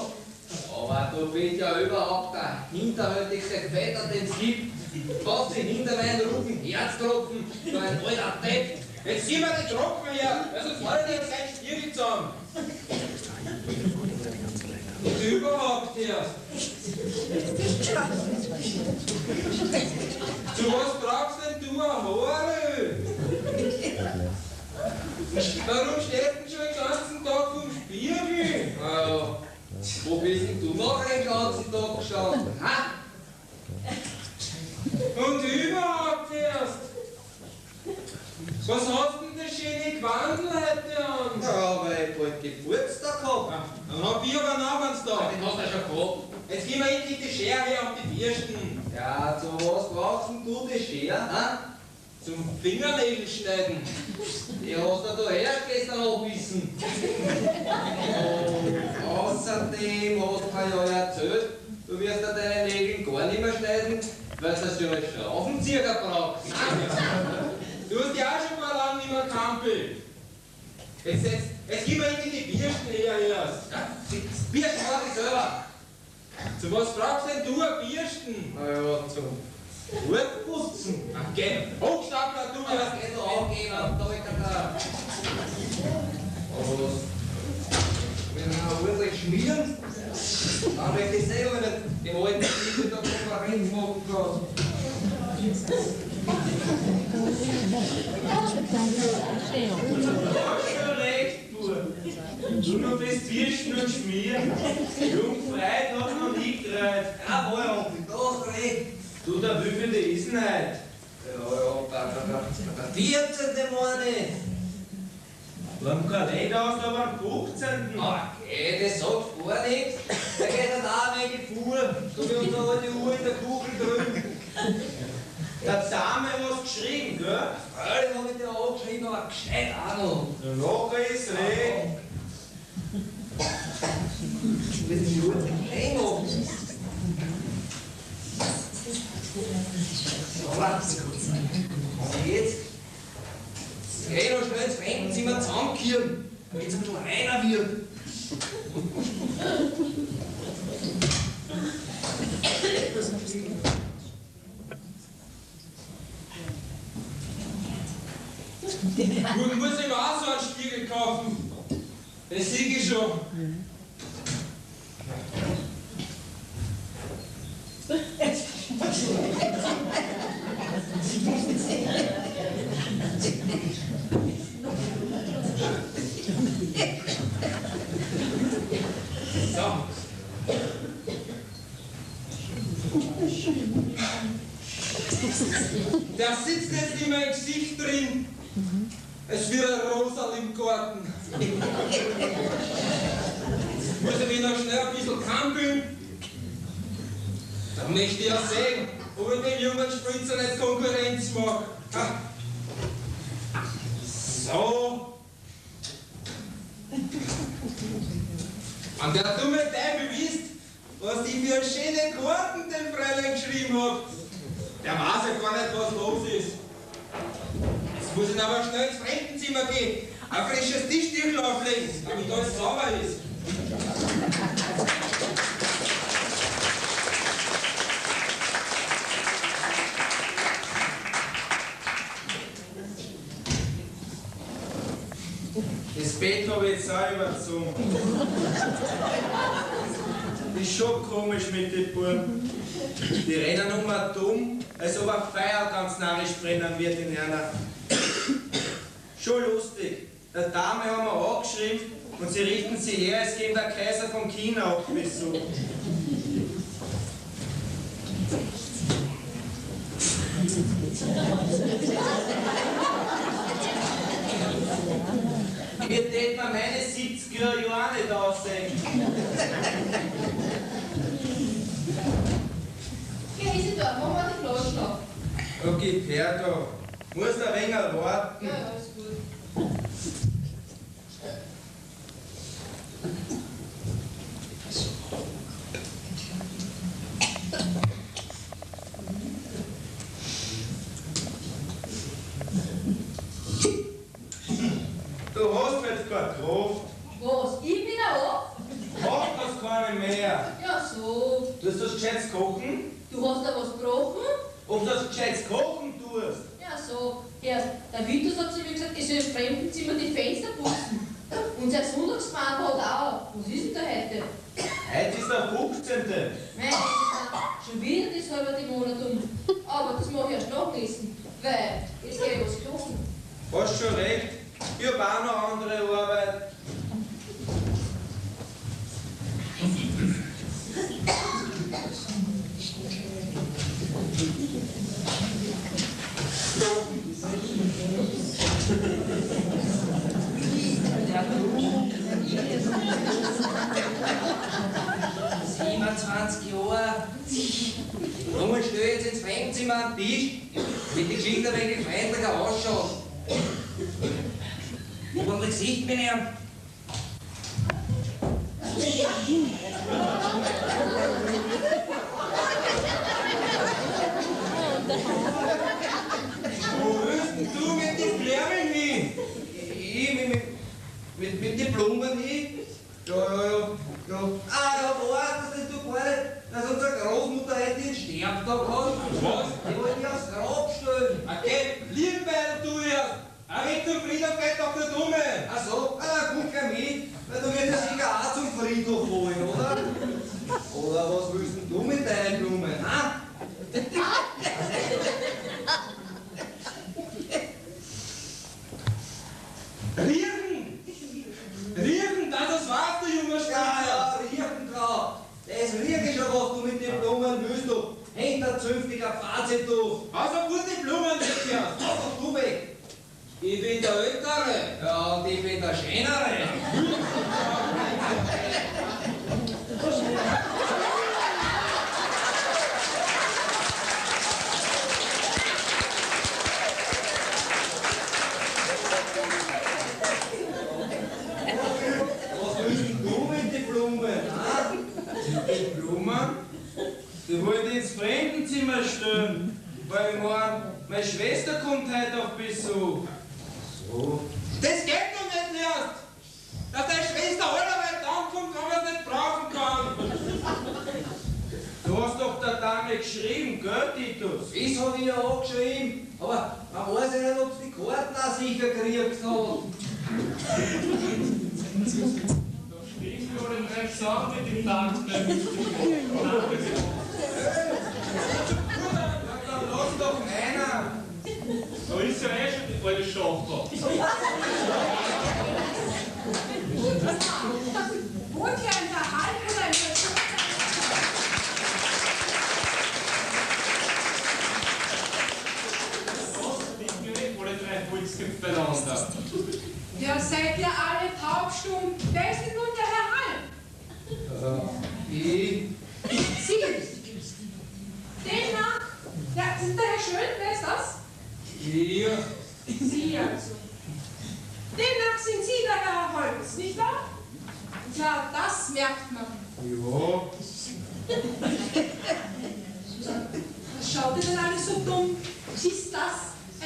aber da fehlt ja überhaupt der hinterhältigste Vetter, den es gibt. Was sie hinter meinen Rücken Herztropfen, so ein alter Depp. Jetzt zieh mal die Tropfen her, also fahren die jetzt ein Stier zusammen. Und überhaupt erst. Zu was brauchst denn du ein Haare? Warum stehst du schon den ganzen Tag vom Spiegel? Wo bist denn du noch den ganzen Tag gestanden? Ha? Und überhaupt erst. Was hast denn der schöne Gewandel heute an? Ja, weil ich bald Geburtstag gehabt. Dann hab ich aber einen Arbeitstag. Den hast du ja schon gehabt. Jetzt gib mir endlich die Schere her und die Bürsten. Ja, zu was brauchst denn du die Schere? Ha? Zum Fingernägel schneiden. Die hast du da erst gestern abgewissen. Und außerdem hast du mir ja erzählt, du wirst dir deine Nägel gar nicht mehr schneiden, weil du das ja als Schraubenzieher brauchst. Du hast ja auch schon mal lange nicht mehr gehampelt. Jetzt gib mir endlich die Bürsten her erst. Ja, die Bürsten mach ich selber. Zu was brauchst denn du eine Bürsten? Na ja, zum Hutputzen. Ach, geh. Hochstapler, du Ja, das wirst. geht so angehen, und da ich da. Aber wenn wir ordentlich schmieren, dann möchte ich sehen, wenn ich dem alten Spiegel da Konkurrenz machen kann. Schon recht, Bub. Du noch bist Wirschen und Schmieren. Jungfreit hat noch nie gereut. Jawohl, Onkel, da hast du recht. Du, der wievielte ist denn heute? Ja, der 14. meine. Beim Kalender hast du aber am 15. Okay, das sagt gar nichts. Der geht dann auch eine Fuhr, so wie unsere alte Uhr in der Kugel drüben. Der Same hast geschrieben, gell? Alle habe ich dir angeschrieben, aber gescheit auch noch. Der Locher ist recht. Wenn die Uhr klein machen. So, und jetzt geh noch schnell ins Fremdenzimmer zusammenkehren, damit es ein bisschen reiner wird. Du musst ihm auch so einen Spiegel kaufen. Das sehe ich schon. So. Der sitzt jetzt in meinem Gesicht drin. Es wird ein Rosal im Garten. Muss ich mich noch schnell ein bisschen kampeln? Dann möchte ich ja sehen, ob ich dem jungen Spritzer nicht Konkurrenz mache. So. Und der dumme Teufel wisst, was ich für einen schönen Garten dem Fräulein geschrieben hab. Der weiß ja gar nicht, was los ist. Jetzt muss ich aber schnell ins Fremdenzimmer gehen, ein frisches Tischtüchel auflegen, damit alles sauber ist. Das Bett habe ich jetzt auch überzogen. Ist schon komisch mit den Buben. Die rennen immer dumm, als ob ein Feuer ganz narrisch brennen wird in einer. Schon lustig. Der Dame haben wir angeschrieben und sie richten sich her, es käme der Kaiser von China auf Besuch. Mir tät man meine 70er Jahre auch nicht aussehen. Geh, ist da, machen wir den Kloschlag. Okay, her da. Musst ein wenig warten. Ja, alles gut. Du hast jetzt keine Kraft. Was? Ich bin auch? Macht das keine mehr. Ja, so. Tust du das gescheit kochen? Du hast da was gebrochen? Ob du das gescheit kochen tust? Ja, so. Erst, der Vitus hat zu mir gesagt, ich soll im Fremdenzimmer die Fenster putzen. Und sein Sonntagsmann hat auch. Was ist denn da heute? Heute ist der 15. Nein, schon wieder das halbe Monat um. Aber das mache ich erst nachlesen. Weil, jetzt gehe ich was kochen. Hast schon recht. Ich habe auch noch andere Arbeit. Warum stell jetzt ins Fremdzimmer am Tisch, mit den Gliedern wegen freundlicher ausschaut? Aber ein Gesicht mit ihm. Wo willst denn du mit den Blumen hin? Ich mit den Blumen hin? Ja. Ah, ja, warte, das tut gar nicht, dass unsere Großmutter heute den Sterbtag hat. Was? Die wollte ich aufs Grab stellen. Okay, Liebenbeil, du erst. Ein Weg zum Friedhof geht doch nicht um. Ach so, komm gleich mit, weil du wirst ja sicher auch zum Friedhof wollen, oder? Oder was willst denn du mit deinen Blumen, ha? Riechen, das war's, du junger Spitzer. Ja, riechen drauf. Das riech schon, was du mit den Blumen willst, du. Hängt ein zünftiger Fazit, du. Also gut die Blumen nicht her. Einfach du weg. Ich bin der Ältere. Ja, und ich bin der Schönere. Was willst denn du mit den Blumen, ha? Die Blumen, die wollte ich ins Fremdenzimmer stellen, weil ich meine Schwester kommt heute auf Besuch. So. Das geht doch nicht erst. Dass deine Schwester allerweit ankommt, wenn man es nicht brauchen kann. Du hast doch der Dame geschrieben, gell, Titus? Das habe ich ja angeschrieben, aber man weiß ja nicht, ob sie die Karten auch sicher gekriegt hat. Da stehen wir alle drei zusammen mit dem Tag. Dann lass doch einer. Da ist ja eh schon die alte Schaffer. Wohnt hier ein Verhalten oder ein Verschwunden? Alle drei Holzköpfe beieinander. Ja, seid ihr alle taubstumm? Wer ist denn nun der Herr Hall? Ich? Sie. Demnach, ja, ist der Herr Schön, wer ist das? Hier. Sie also. Demnach sind Sie der Herr Holz, nicht wahr? Ja, das merkt man. Ja. Was schaut ihr denn alle so dumm? Ist das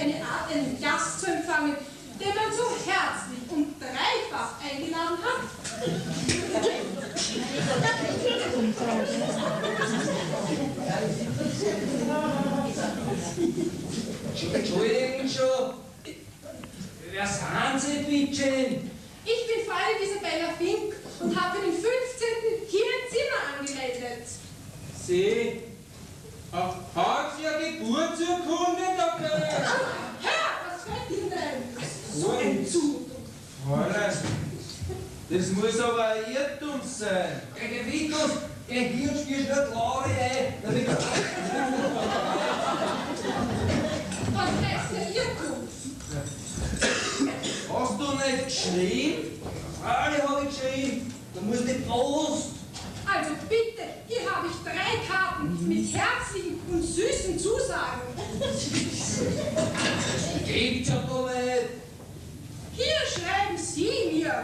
eine Art, einen Gast zu empfangen, den man so herzlich und dreifach eingeladen hat? Entschuldigen schon. Wer sind Sie, Bittchen? Ich bin Freilich Isabella Fink und habe für den 15. hier ein Zimmer angemeldet. Sie. Hat Sie eine Geburtsurkunde dabei? Herr, was fällt Ihnen denn? So ein Zug. Fräulein, das muss aber ein Irrtum sein. Der Vitus, geh hier und spielst nicht Lauri ein, damit du... Was heißt der Irrtum? Hast du nicht geschrieben? Alle habe ich geschrieben. Du musst nicht Prost. Also bitte, hier habe ich 3 Karten mit herzlichen und süßen Zusagen. Gibt's ja doch nicht. Hier schreiben Sie mir,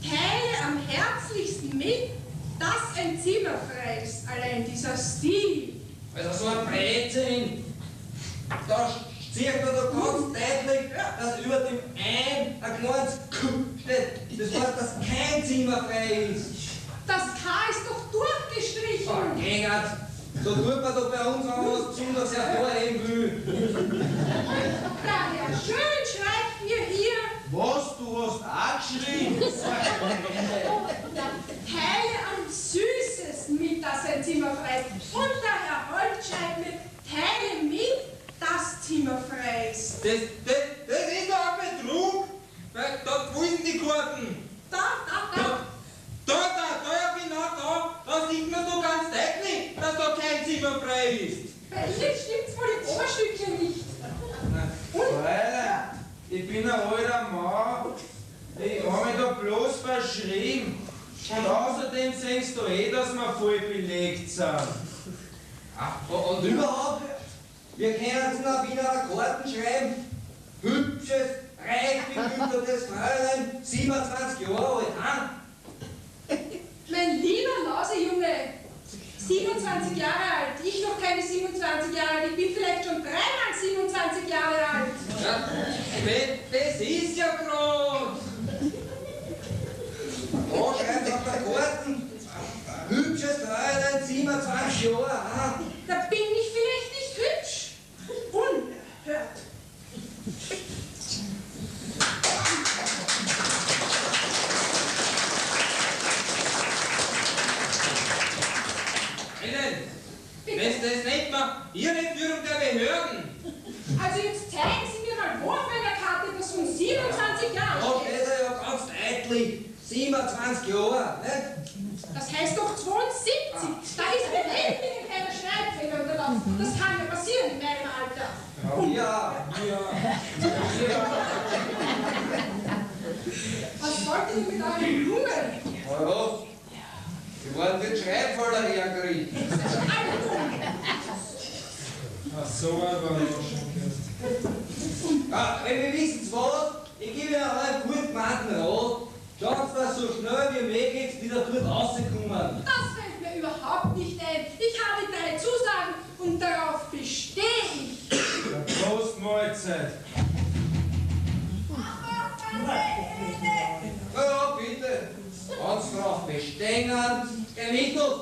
teile am herzlichsten mit, dass ein Zimmer frei ist. Allein dieser Stil. Also so ein Blödsinn. Da sieht man doch ganz deutlich, dass über dem ein kleines K steht. Das heißt, dass kein Zimmer frei ist. Das K ist doch durchgestrichen. Oh, Gegert, so tut man doch bei uns, wenn man was Besonderes hervorheben will. Daher schön schreibt mir hier, Was? Du hast auch geschrieben? teile am süßesten mit, dass ein Zimmer frei ist. Und der Herr Holt schreibt mir, teile mit, dass Zimmer frei ist. Das ist doch ein Betrug. Weil alter Mann. Ich habe mich da bloß verschrieben. Und außerdem siehst du eh, dass wir voll belegt sind. Und überhaupt, wir können es nach Wiener Karten schreiben. Hübsches, reich begütertes Fräulein, 27 Jahre alt, ha? Mein lieber Lausejunge, 27 Jahre alt, ich noch keine 27 Jahre alt, ich bin vielleicht schon dreimal 27 Jahre alt. Ja, das ist ja grad. Da schreibt auf der Karten, hübsches Fräulein, 27 Jahre, ha? Da bin ich vielleicht nicht hübsch. Unerhört. Wenn das nicht mal Ihre Führung der Behörden. Also jetzt zeigen Sie mir mal, wo auf meiner Karte das von 27 Jahren Da steht. steht er ja ganz deutlich, 27 Jahre, nicht? Das heißt doch 72. Da ist bedenkenlich ein kleiner Schreibfehler unterlaufen. Das kann ja passieren in meinem Alter. Ja. Was wollt ihr mit euren Blumen? Ja, die waren für den Schreibfehler hergerichtet. Ach, so ein Überraschung. Ja, wenn wir wissen was, ich gebe Ihnen einen gut gemeinten Rat. Schaut, dass so schnell wie möglich wieder gut rauskommen. Das fällt mir überhaupt nicht ein. Ich habe 3 Zusagen und darauf bestehe ich. Prost, Mahlzeit. Ja, bitte. Ganz drauf bestehen. Gemittelt.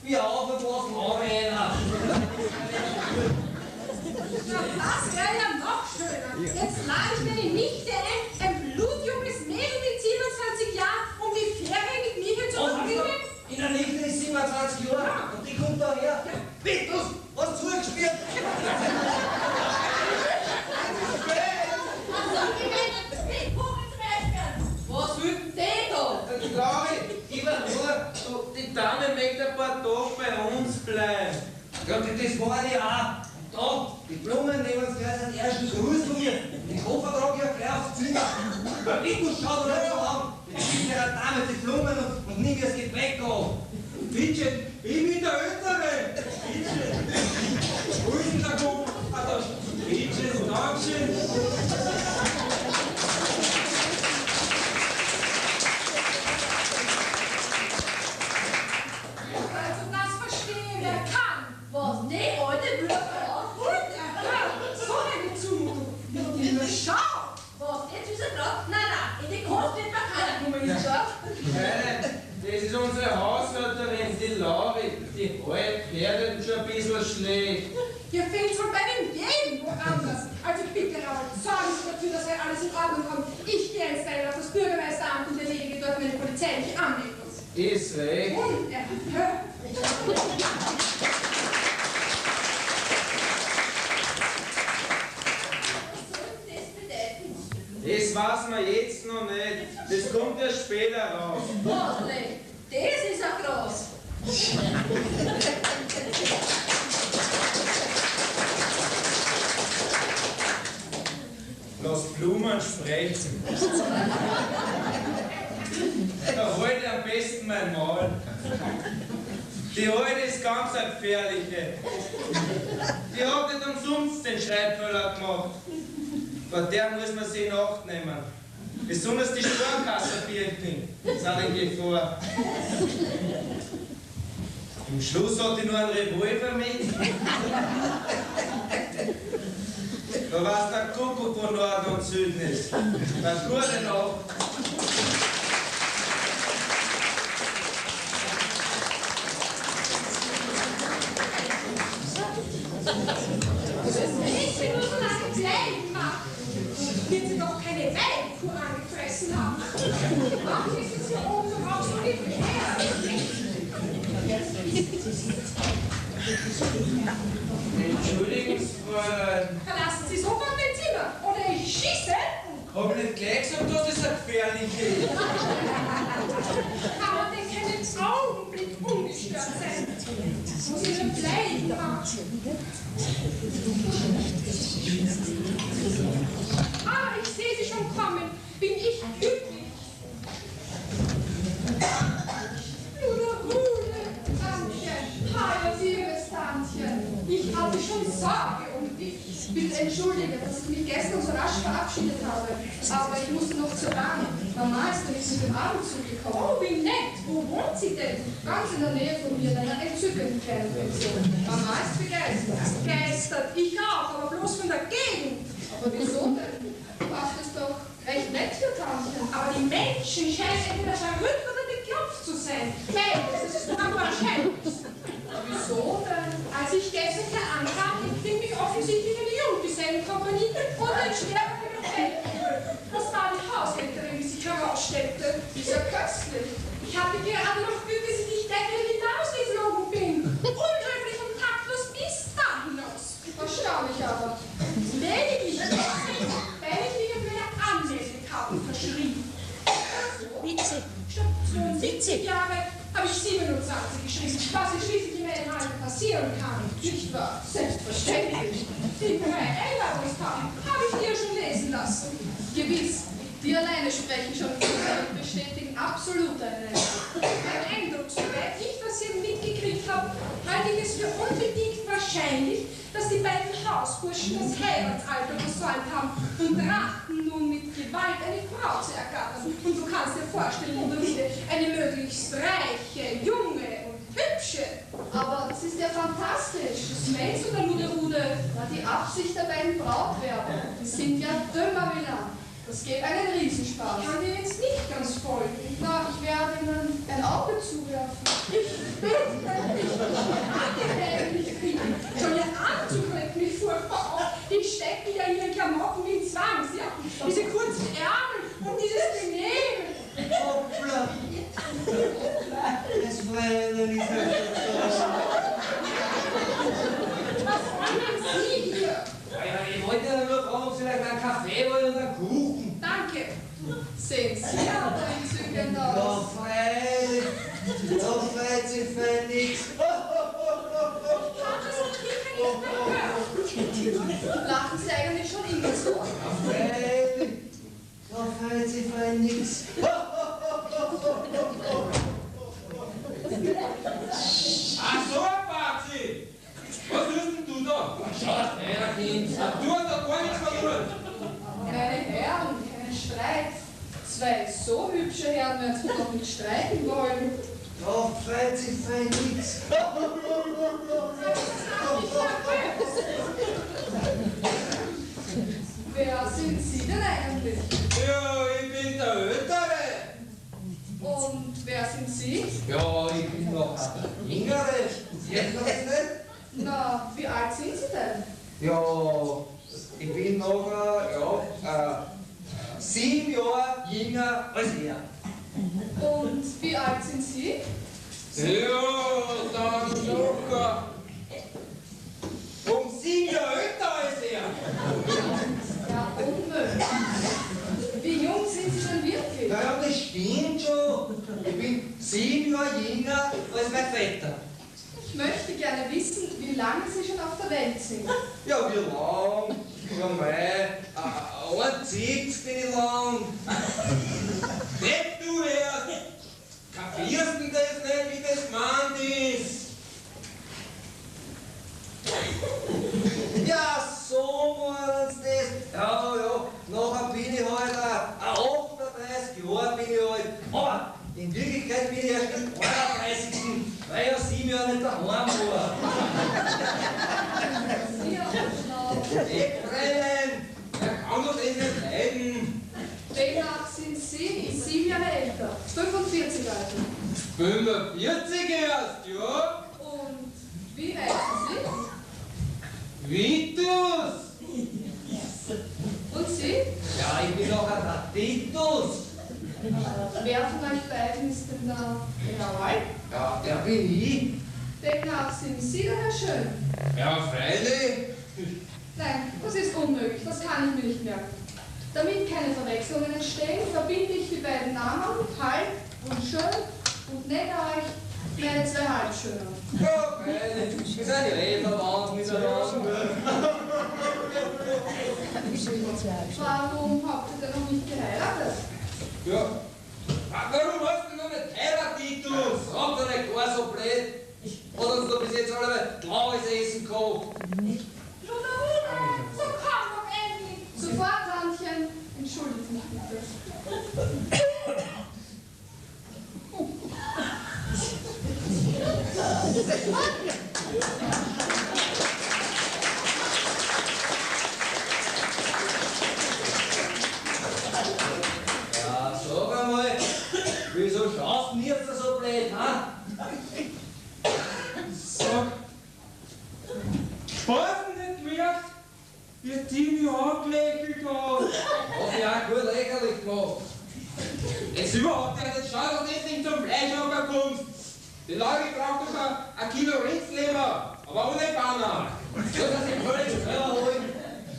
Wie auf und was anrennen. Na, das wäre ja noch schöner. Jetzt lade ich meine Nichte ein blutjunges Mädel mit 27 Jahren, um die Ferien mit mir hier zu verbringen. In der Nichte ist 27 Jahre und die kommt daher. Bitte, was zugespielt? Was will denn der da? Ich war nur, Die Dame möchte ein paar Tage bei uns bleiben. ja, das war die auch. Da, die Blumen nehmen uns gleich den ersten Gruß von mir. Den Koffer trage ich ja gleich aufs Zimmer. Ich muss schauen, nicht so lang. Jetzt gib mir eine Dame die Blumen und nimm mir das Gepäck an. Bitte, ich bin der Ältere. Bitte. Wo ist denn der Kopf? Bitte, Dankeschön. Also das verstehen wer kann. Was? Die alte Blöcke? Unerhört. So eine Zumutung. Nur schau. Was? Jetzt ist er dran? Nein, in die Kost wird mir keiner kommen, ist schon. Nein, das ist unsere Hauswärterin, die Lauri. Die Pferde schon ein bisschen schlecht. Hier fehlt wohl bei dem jeden woanders. Also bitte, Raul, sorgen Sie dafür, dass hier alles in Ordnung kommt. Ich gehe ins Teil auf das Bürgermeisteramt und erledige dort meine polizeiliche Anmeldung. Ist recht. Unerhört. Das weiß man jetzt noch nicht. Das kommt erst später raus. Was nicht? Das ist ja groß. Lass Blumen sprechen. Da hol dir am besten mein Maul. Die Alte ist ganz eine gefährliche. Die hat nicht umsonst den Schreibfehler gemacht. Vor der muss man sich in Acht nehmen. Besonders die Sparkassenbirken sind in Gefahr. Im Schluss hat die nur einen Revolver mit. Da weiß der Kuckuck, wo Nord und Süden ist. Dann gute Nacht. Ich bin nur so lange klein gemacht. Wird sie doch keine Weibkuh angefressen haben. Ach, ist es hier oben so raus und geht her. Entschuldigen Sie, Fräulein. Verlassen Sie sofort mein Zimmer oder ich schieße. Hab ich nicht gleich gesagt, dass das eine gefährliche ist? Kann man denn keinen Augenblick ungestört sein? muss ich nur bleiben. Ah, ich sehe sie schon kommen. Bin ich glücklich. Rude, Tantchen. Hallo, liebes Tantchen. Ich hatte schon Sorge um dich. Bitte entschuldige, dass ich mich gestern so rasch verabschiedet habe. Aber ich musste noch zur Bahn. Mama ist nämlich mit dem Abendzug gekommen. Oh, wie nett. Wo wohnt sie denn? Ganz in der Nähe von mir, in einer entzückenden kleinen Pension. Mama ist begeistert. Begeistert. Ich auch, aber bloß von der Gegend. Aber wieso denn? Du hast es doch recht nett für Tantchen. Aber die Menschen scheinen entweder verrückt oder beklopft zu sein. Hey, das ist doch einfach schämt. Wieso denn? Als ich gestern hier ankam, fing mich offensichtlich eine Junggesellenkompanie und ein sterbendes Feld. Das war die Haushälterin, die sich herausstellte. Die ist ja köstlich. Ich hatte gerade noch Glück, dass ich nicht gleich hinausgeflogen bin. Unhöflich und taktlos bis dahinlos. Erstaunlich aber. Lediglich, weil ich mich für eine Anmeldekarte verschrieb. Statt 72 Jahre habe ich 27 geschrieben, was ja schließlich in meinem Alter passieren kann. Nicht wahr? Selbstverständlich. Die 3 Einladungskarten habe ich dir schon lesen lassen. Gewiss. Die alleine sprechen schon und bestätigen absolut eine. Ein Eindruck, soweit ich das hier mitgekriegt habe, halte ich es für unbedingt wahrscheinlich, dass die beiden Hausburschen das Heiratsalter versäumt haben und trachten nun mit Gewalt eine Frau zu ergattern. Und du kannst dir vorstellen, Luderhude, eine möglichst reiche, junge und hübsche. Aber das ist ja fantastisch. Was meinst du, der Luderhude? Die Absicht der beiden Brautwerber. Die sind ja dümmer Villain. Das geht einen Riesenspaß. Ich kann dir jetzt nicht ganz folgen. Na, ich werde Ihnen ein Auge zuwerfen. Ich bitte dich, ich kriegen. Schon ihr Anzug regt mich furchtbar auf. Die stecken ja in ihren Klamotten wie in Zwangsjacken. Diese kurzen Ärmel und dieses Benehmen. Hoppla! Das Fräulein ist Was wollen Sie hier? Ich wollte ja nur fragen, ob Sie vielleicht einen Kaffee wollen oder einen Kuchen. Danke. Sehen Sie aber entzückend aus. Ja, freilich. Da freut sich fein nix. Lachen Sie eigentlich schon immer so? Ja, freilich. Da freut sich fein nix. Ach so, Patsy! Was tust denn du da? Schau, der Kind. Du hast doch gar nichts verloren. Meine Herren, kein Streit. 2 so hübsche Herren werden Sie doch nicht streiten wollen. Da freut sich fein nix. Wer sind Sie denn eigentlich? Ja, ich bin der Ältere. Und wer sind Sie? Ja, ich bin noch ein Jüngere. Jetzt noch nicht? Na, wie alt sind Sie denn? Ja, ich bin noch 7 Jahre jünger als er. Und wie alt sind Sie? Ja, dann locker. Um 7 Jahre älter als er. Ja, unmöglich. Wie jung sind Sie denn wirklich? Ja, das stimmt schon. Ich bin 7 Jahre jünger als mein Vetter. Ich möchte gerne wissen, wie lange Sie schon auf der Welt sind. Ja, wie lang? Ja, mei, 71 bin ich lang. Nicht du erst. Kapierst du das nicht, wie das gemeint ist? Ja, so meinen Sie das. Ja, nachher bin ich halt 38 Jahre bin ich alt. Aber in Wirklichkeit bin ich erst am 31. weil ja 7 Jahre nicht daheim war. Sie auch schlau. Brennen! Er kann doch das nicht leiden. Demnach sind Sie 7 Jahre älter. 45 also. 45 erst, ja? Und wie heißen Vitus! Sie? Und Sie? Ja, ich bin noch ein Titus. Wer von euch beiden ist denn da der Alt? Ja, der bin ich. Demnach sind Sie der Herr Schön. Ja, freilich. Nein, das ist unmöglich, das kann ich mir nicht merken. Damit keine Verwechslungen entstehen, verbinde ich die beiden Namen Halb und Schön und nenne euch Meine zwei Halbschüler. Ja, freilich. Wir sind ja eh verwandt miteinander. Warum habt ihr denn noch nicht geheiratet? Ja. Warum hast du noch nicht heiratet, Titus? Frag doch nicht gar so blöd. Hat uns doch bis jetzt alle blaues Essen gekocht. Rudolina, so komm doch endlich! Sofort, Tantchen. Entschuldigt mich bitte. Ja, sag einmal, wieso schaust du jetzt so blöd, ha? Sag, hast du nicht gemerkt, wie die mich angelächelt hat? Hab ich auch gut lächerlich gemacht. Jetzt überhaupt nicht, schau, dass du jetzt nicht zum Fleischhammer kommst. Die Leute braucht doch ein Kilo Rindsleber, aber ohne Banner. So, dass ich völlig selber holen.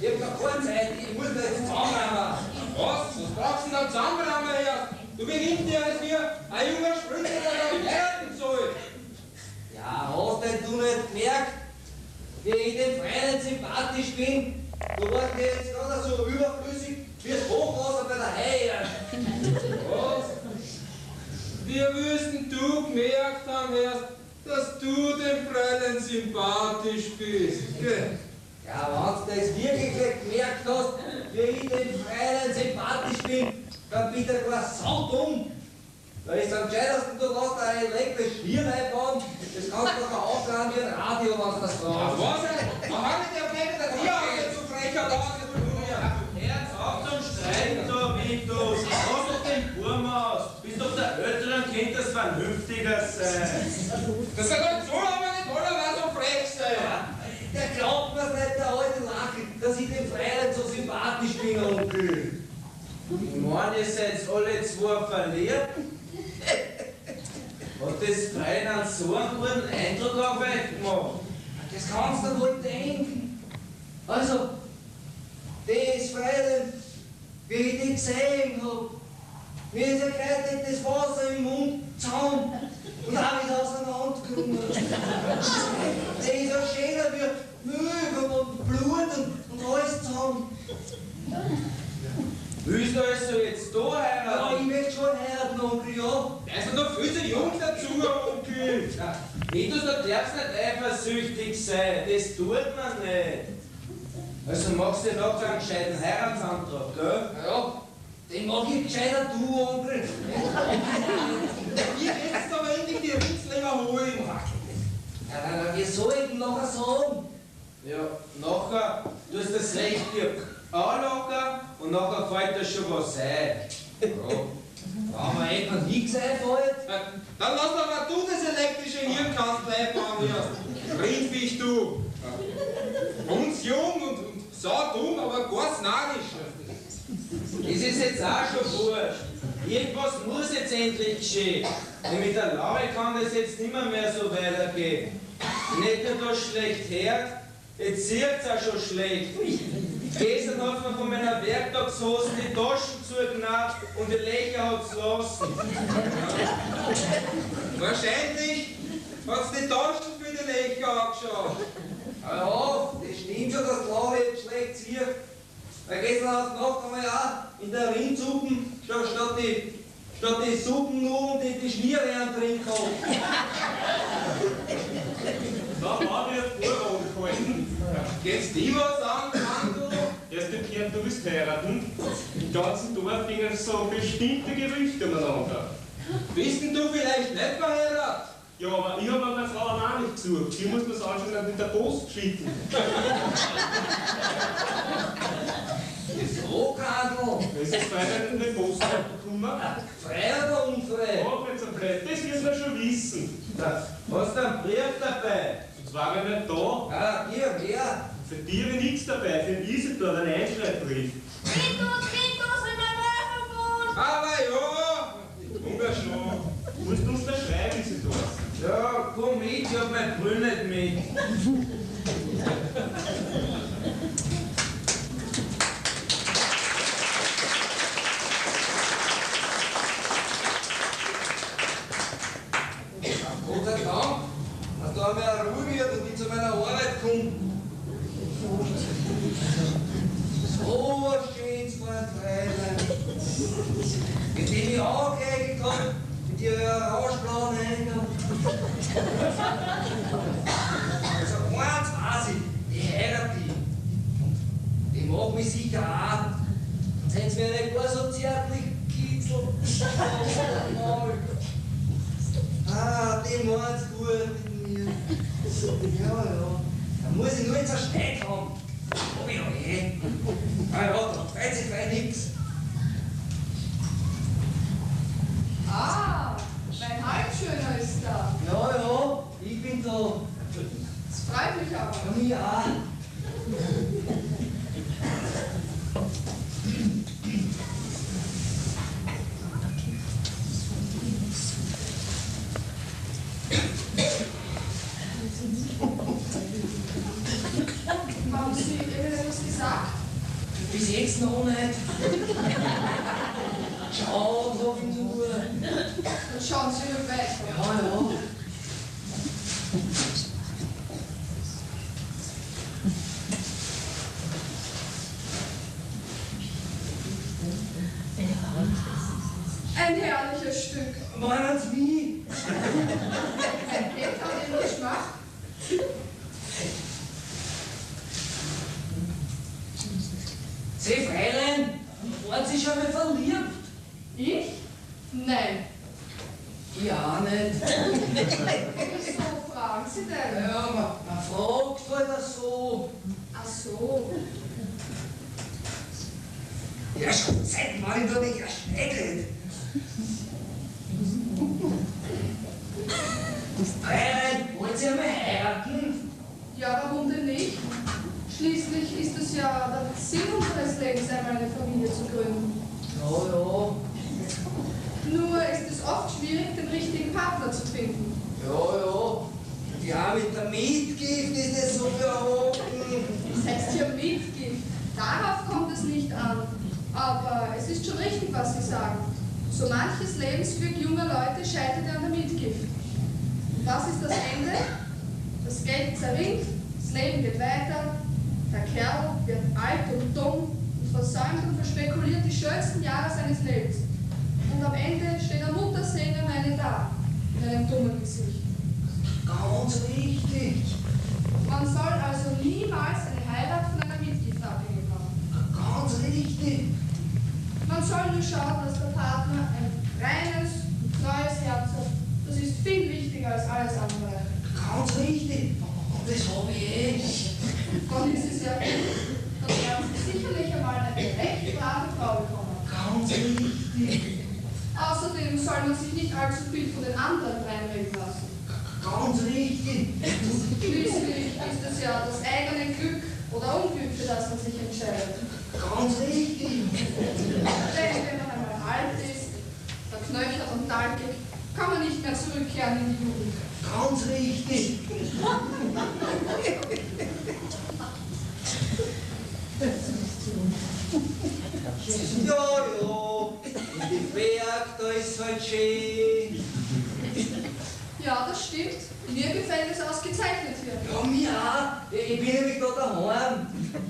Ich hab noch keine Zeit, ich muss mir jetzt zusammennehmen. Was brauchst du denn da zusammenrammen her? Du benimmst dich, als wir ein junger Sprinter, der da heiraten soll. Ja, hast denn du nicht gemerkt, wie ich dem Freund sympathisch bin? Du warst mir jetzt gerade so überflüssig wie das Hochwasser bei der Haie. Was? Wir müssen du gemerkt haben, erst, dass du dem Fräulein sympathisch bist. Gell? Ja, wenn du das wirklich gemerkt hast, wie ich dem Freund sympathisch bin, dann bitte gar saudumm. Da ist am gescheitersten, du lässt da ein leckeres Schlier reinbauen, das kannst du doch aufladen wie ein Radio, wenn du das Ja, brauchst. was? Man hat nicht der Fleck der Tier aus, so frecher Laune, du Herz auf zum Streiten, da, Vitus. Lass doch den Burm aus. Bist doch der Ältere und Kind das vernünftiger sein. Das soll doch so, aber nicht wollen, weil so frech sein. Der glaubt mir's nicht, der alte Lachel, dass ich dem Freund so sympathisch bin, Onkel. Ich meine, ihr seid alle zwei verliebt. Hat das Freien einen so einen guten Eindruck auf euch gemacht? Das kannst du wohl denken. Also, das Freund, wie ich die gesehen hab, mir ist ja gleich das Wasser im Mund zusammen und auch wieder auseinandergekommen. Das ist ja schöner wie Mögen und Blut und alles zusammen. Willst du also jetzt da Ja, heiraten? ich möchte schon heiraten, Onkel, ja. Da ist noch viel zu jung dazu, Onkel. Ja, Vitus, du darfst nicht eifersüchtig sein. Das tut man nicht. Also machst du noch einen gescheiten Heiratsantrag, gell? Ja, den mag ich gescheiter du, Onkel. Ihr jetzt aber endlich die Rindsleber holen. Ja, wir sollten nachher sagen. Ja, nachher tust du das recht anlockern und nachher fällt dir schon was ein. Ja, wenn mir etwa nichts einfällt. Dann lass doch mal du das elektrische Hirnkastel einbauen hier. Rindfisch, du. Uns jung und saudumm, aber ganz narrisch. Das ist jetzt auch schon wurscht. Irgendwas muss jetzt endlich geschehen. Denn mit der Laube kann das jetzt nicht mehr so weitergehen. Nicht nur da schlecht her, jetzt sieht es auch schon schlecht. Gestern hat man von meiner Werktagshose die Taschen zugenäht und die Löcher hat es lassen. Wahrscheinlich hat's die Taschen für die Löcher angeschaut. Ja, das stimmt schon, dass die Laube jetzt schlecht zieht. Weil gestern auf die Nacht haben wir ja in der Rindsuppen statt die Suppennudeln die Schnierwehren drin gehabt. Da war mir Vorrat gehalten. Geht's dir was an, Handel? Erst gehört, du willst heiraten. Im ganzen Dorf gingen so bestimmte Gerüchte umeinander. Bist denn du vielleicht nicht verheiratet? Ja, aber ich habe meine Frau auch nicht gesucht. Die muss man es anscheinend mit der Post schicken. So, Kandel. Das ist Freitag in die Post gekommen. Frei oder unfrei? Ja, nicht so blöd. Das müssen wir schon wissen. Da hast du einen Brief dabei. Sonst war ich nicht da. Ja, hier, wer? Für die habe ich nichts dabei. Für den Isidor einen Einschreibbrief. Vitus, in mein Würfelbuch! Aber ja, Hunger schon. Du musst uns da schreiben, Isidor. Ja, komm mit, ich hab mein Brüll nicht mit. Gott sei Ah, die meint's gut mit mir. Ja. Da muss ich nur jetzt ein Schneid haben. Hab ich ja eh. Ah ja, da freut sich gleich nix. Ah, mein Halbschöner ist da. Ja, ich bin da. Das freut mich aber. Ja, mich auch. Haben Sie irgendetwas gesagt? Bis jetzt noch nicht. Schau, so viel zu tun. Dann schauen Sie nur weiter. Ja. Ein herrliches Stück. Meinen's wie? Ein Pet hat den Geschmack. Seh, Fräulein, waren Sie schon mal verliebt? Ich? Nein. Ja, nicht. Wieso fragen Sie denn? Ja, man fragt halt so. Ach so. Ja, schon seit wann du mich erschreckend. Fräulein, wollen Sie einmal heiraten? Ja, warum denn nicht? Schließlich ist es ja der Sinn unseres Lebens, einmal eine Familie zu gründen. Ja. Nur ist es oft schwierig, den richtigen Partner zu finden. Ja, mit der Mitgift ist es so verhoben. Das heißt ja Mitgift. Darauf kommt es nicht an. Aber es ist schon richtig, was Sie sagen. So manches Lebensglück junger Leute scheitert an der Mitgift. Und was ist das Ende? Das Geld zerrinnt, das Leben geht weiter, der Kerl wird alt und dumm und versäumt und verspekuliert die schönsten Jahre seines Lebens. Und am Ende steht der Muttersegen am Ende da, in einem dummen Gesicht. Ganz richtig. Man soll also niemals eine Heirat von einer Mitgift abhängig machen. Ganz richtig. Man soll nur schauen, dass der Partner ein reines und treues Herz hat. Das ist viel wichtiger als alles andere. Ganz richtig. Und das habe ich eh. Und es ist ja gut, dann werden Sie sicherlich einmal eine recht brave Frau bekommen. Ganz richtig. Außerdem soll man sich nicht allzu viel von den anderen reinreden lassen. Ganz richtig. Schließlich ist es ja das eigene Glück oder Unglück, für das man sich entscheidet. Ganz richtig. Denn wenn man einmal alt ist, verknöchert und talgig, kann man nicht mehr zurückkehren in die Jugend. Ganz richtig. Ja. In die Berg, da ist halt schön. Ja, das stimmt. Mir gefällt es ausgezeichnet hier. Ja, mir auch. Ich bin nämlich da daheim.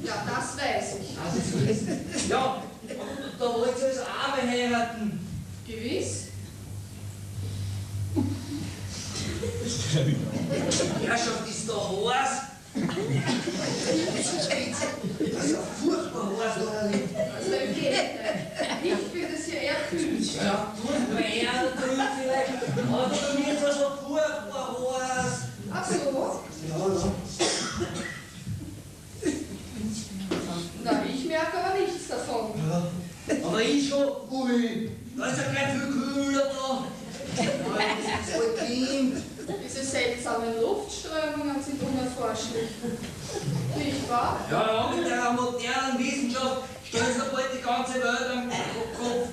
Ja, das weiß ich. Ja, da wollt ihr als Arme heiraten. Gewiss? Die Herrschaft ist da heiß. Das ist ja furchtbar heiß, oder nicht? Also im Gegenteil. Ich finde es hier eher kühl. Ja, furchtbar eher drüben vielleicht. Aber bei mir ist das so furchtbar heiß. Ach so? Ja. Na, ich merke aber nichts davon. Ja. Aber ich schon, ui, da ist ja gleich viel kühler da. Das ist voll kalt. Diese seltsamen Luftströmungen sind unerforschlich. Nicht wahr? Ja, mit der modernen Wissenschaft stellt sich bald die ganze Welt am Kopf.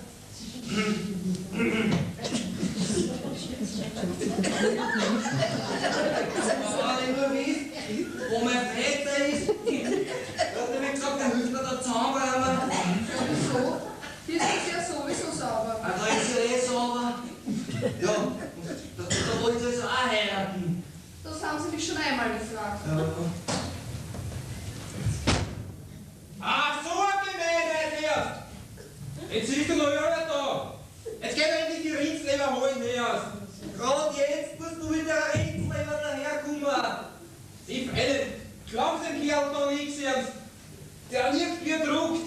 Aber wenn du wisst, wo mein Vater ist, hat er mir gesagt, der hilft mir der Zahnräumer. Wieso? Hier ist es ja sowieso sauber. Da ist ja eh sauber. Ja, da wollt ihr also auch heiraten. Das haben Sie mich schon einmal gefragt. Ach, so eine Gemeinheit erst! Jetzt ist der Neujahr da! Jetzt geht endlich die Rindsleber holen her! Gerade jetzt musst du mit der Rechtsleber daherkommen. Sie Fälle, glauben Sie den Kerl da nicht ernst? Der liegt wie druckt!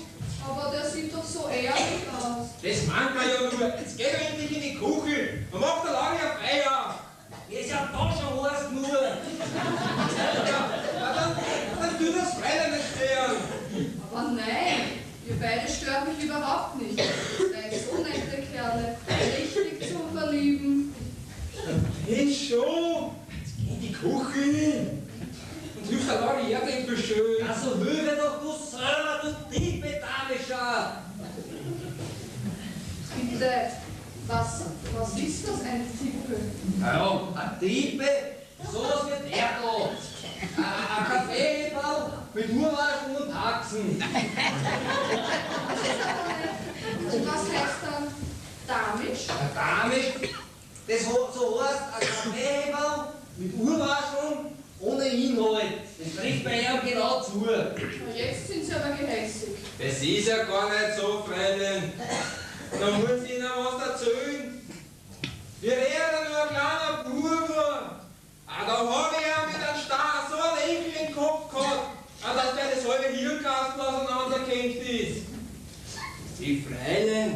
Aber der sieht doch so ehrlich aus. Das meint man ja nur. Jetzt geht er endlich in die Küche. Man macht da lange ein Feier. Ist ja da schon heißt nur. Ja, dann tut das Freiler nicht stören. Aber nein, ihr beide stört mich überhaupt nicht. Ihr seid so nette Kerle, richtig zum Verlieben. Ich schon. Jetzt geh in die Küche. Und hilf der Lage Erdäpfel schön. Also höre doch du selber, du Tippetanischer. Bitte, was ist das, ein Tippel? Ja, ein Tippe, sowas wie der da. Ein Kaffeebau mit Urwaschen und Haxen. Und was heißt dann Damisch? Ein Damisch, das so heißt ein Kaffeebau mit Urwaschen ohne Inhalt. Das trifft bei ihm genau zu. Na, jetzt sind sie aber gehässig. Das ist ja gar nicht so, Freundin. Da muss ich Ihnen was erzählen. Wir reden nur ein kleiner Bube. Da habe ich ja mit einem Star so einen Ekel im Kopf gehabt, dass der das halbe Hirnkastel auseinandergehängt ist. Die Freundin,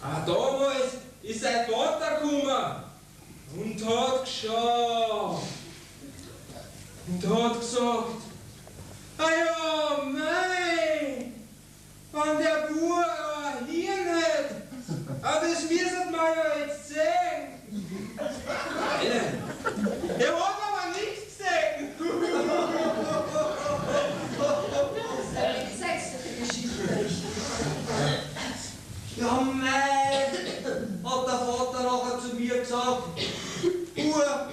damals ist sein Vater gekommen und hat geschaut. Und hat gesagt, ja, mei, wenn der Bub ein Hirn hat, das müssen wir ja jetzt sehen. Er hat aber nichts gesehen. Das ist eine sechste Geschichte. Ja, mei, hat der Vater nachher zu mir gesagt, Bub,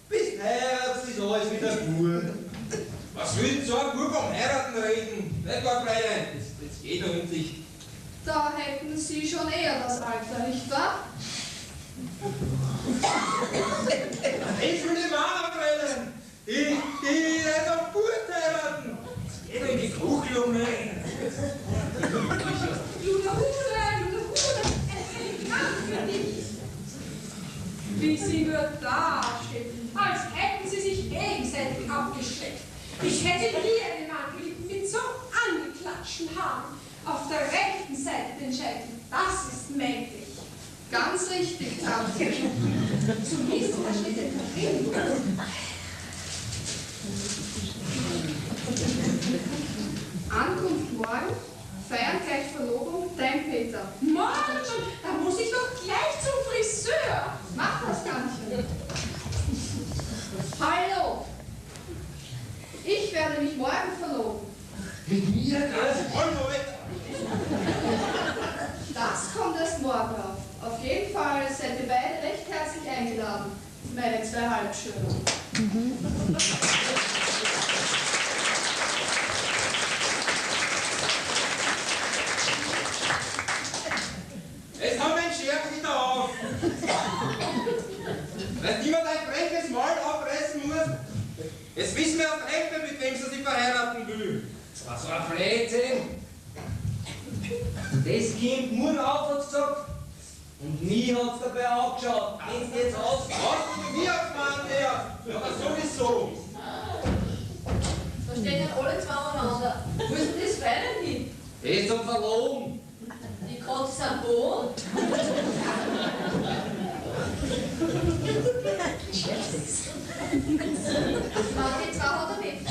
bis heiratet ist alles wieder gut. Was will so ein Bub am Heiraten reden? Nicht wahr, Fräulein? Das geht doch nicht. Da hätten Sie schon eher das Alter, nicht wahr? Ich will die Mama, Fräulein. Ich werde auf Bub heiraten. Geh doch in die Küche, Junge. Luderhude, für dich. Wie sie nur dastehen, als hätten sie sich gegenseitig abgesteckt. Ich hätte nie einen Mann geliebt mit so angeklatschten Haaren. Auf der rechten Seite den Scheitel, das ist männlich. Ganz richtig, Tante. Zumindest da steht der Kaffee. Ankunft morgen, feiern gleich Verlobung, dein Peter. Morgen schon, da muss ich doch gleich zum Friseur. Mach das, Tantchen. Hallo. Ich werde mich morgen verloben. Mit mir? Das kommt erst morgen auf. Auf jeden Fall seid ihr beide recht herzlich eingeladen. Meine zwei Halbschöner. Jetzt haben wir den Scherz wieder auf. Dass niemand ein freches Maul aufreißen muss. Jetzt wissen wir erst recht, mit wem sie sich verheiraten will. Das war so ein Blödsinn. Das Kind Murn auf hat's gesagt. Und nie hat's dabei angeschaut. Geht's jetzt aus? Was? Du wie als Mann, der? Ja, aber sowieso. Da stehen ja alle zwei aneinander. Wo ist denn das Feiern hin? Das ist zum Verloben. Die Katze am Boden. Die zwei hat er nicht.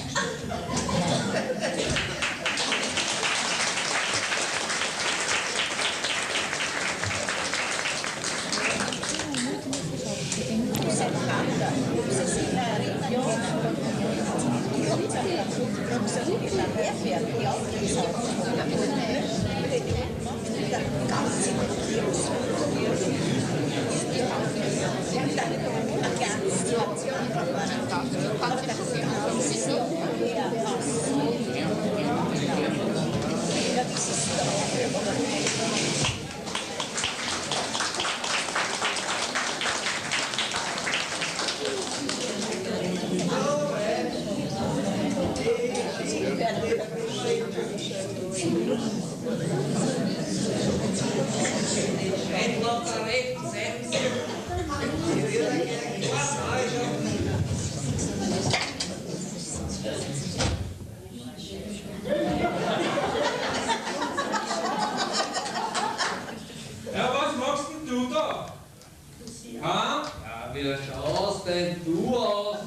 wie schaust denn du aus?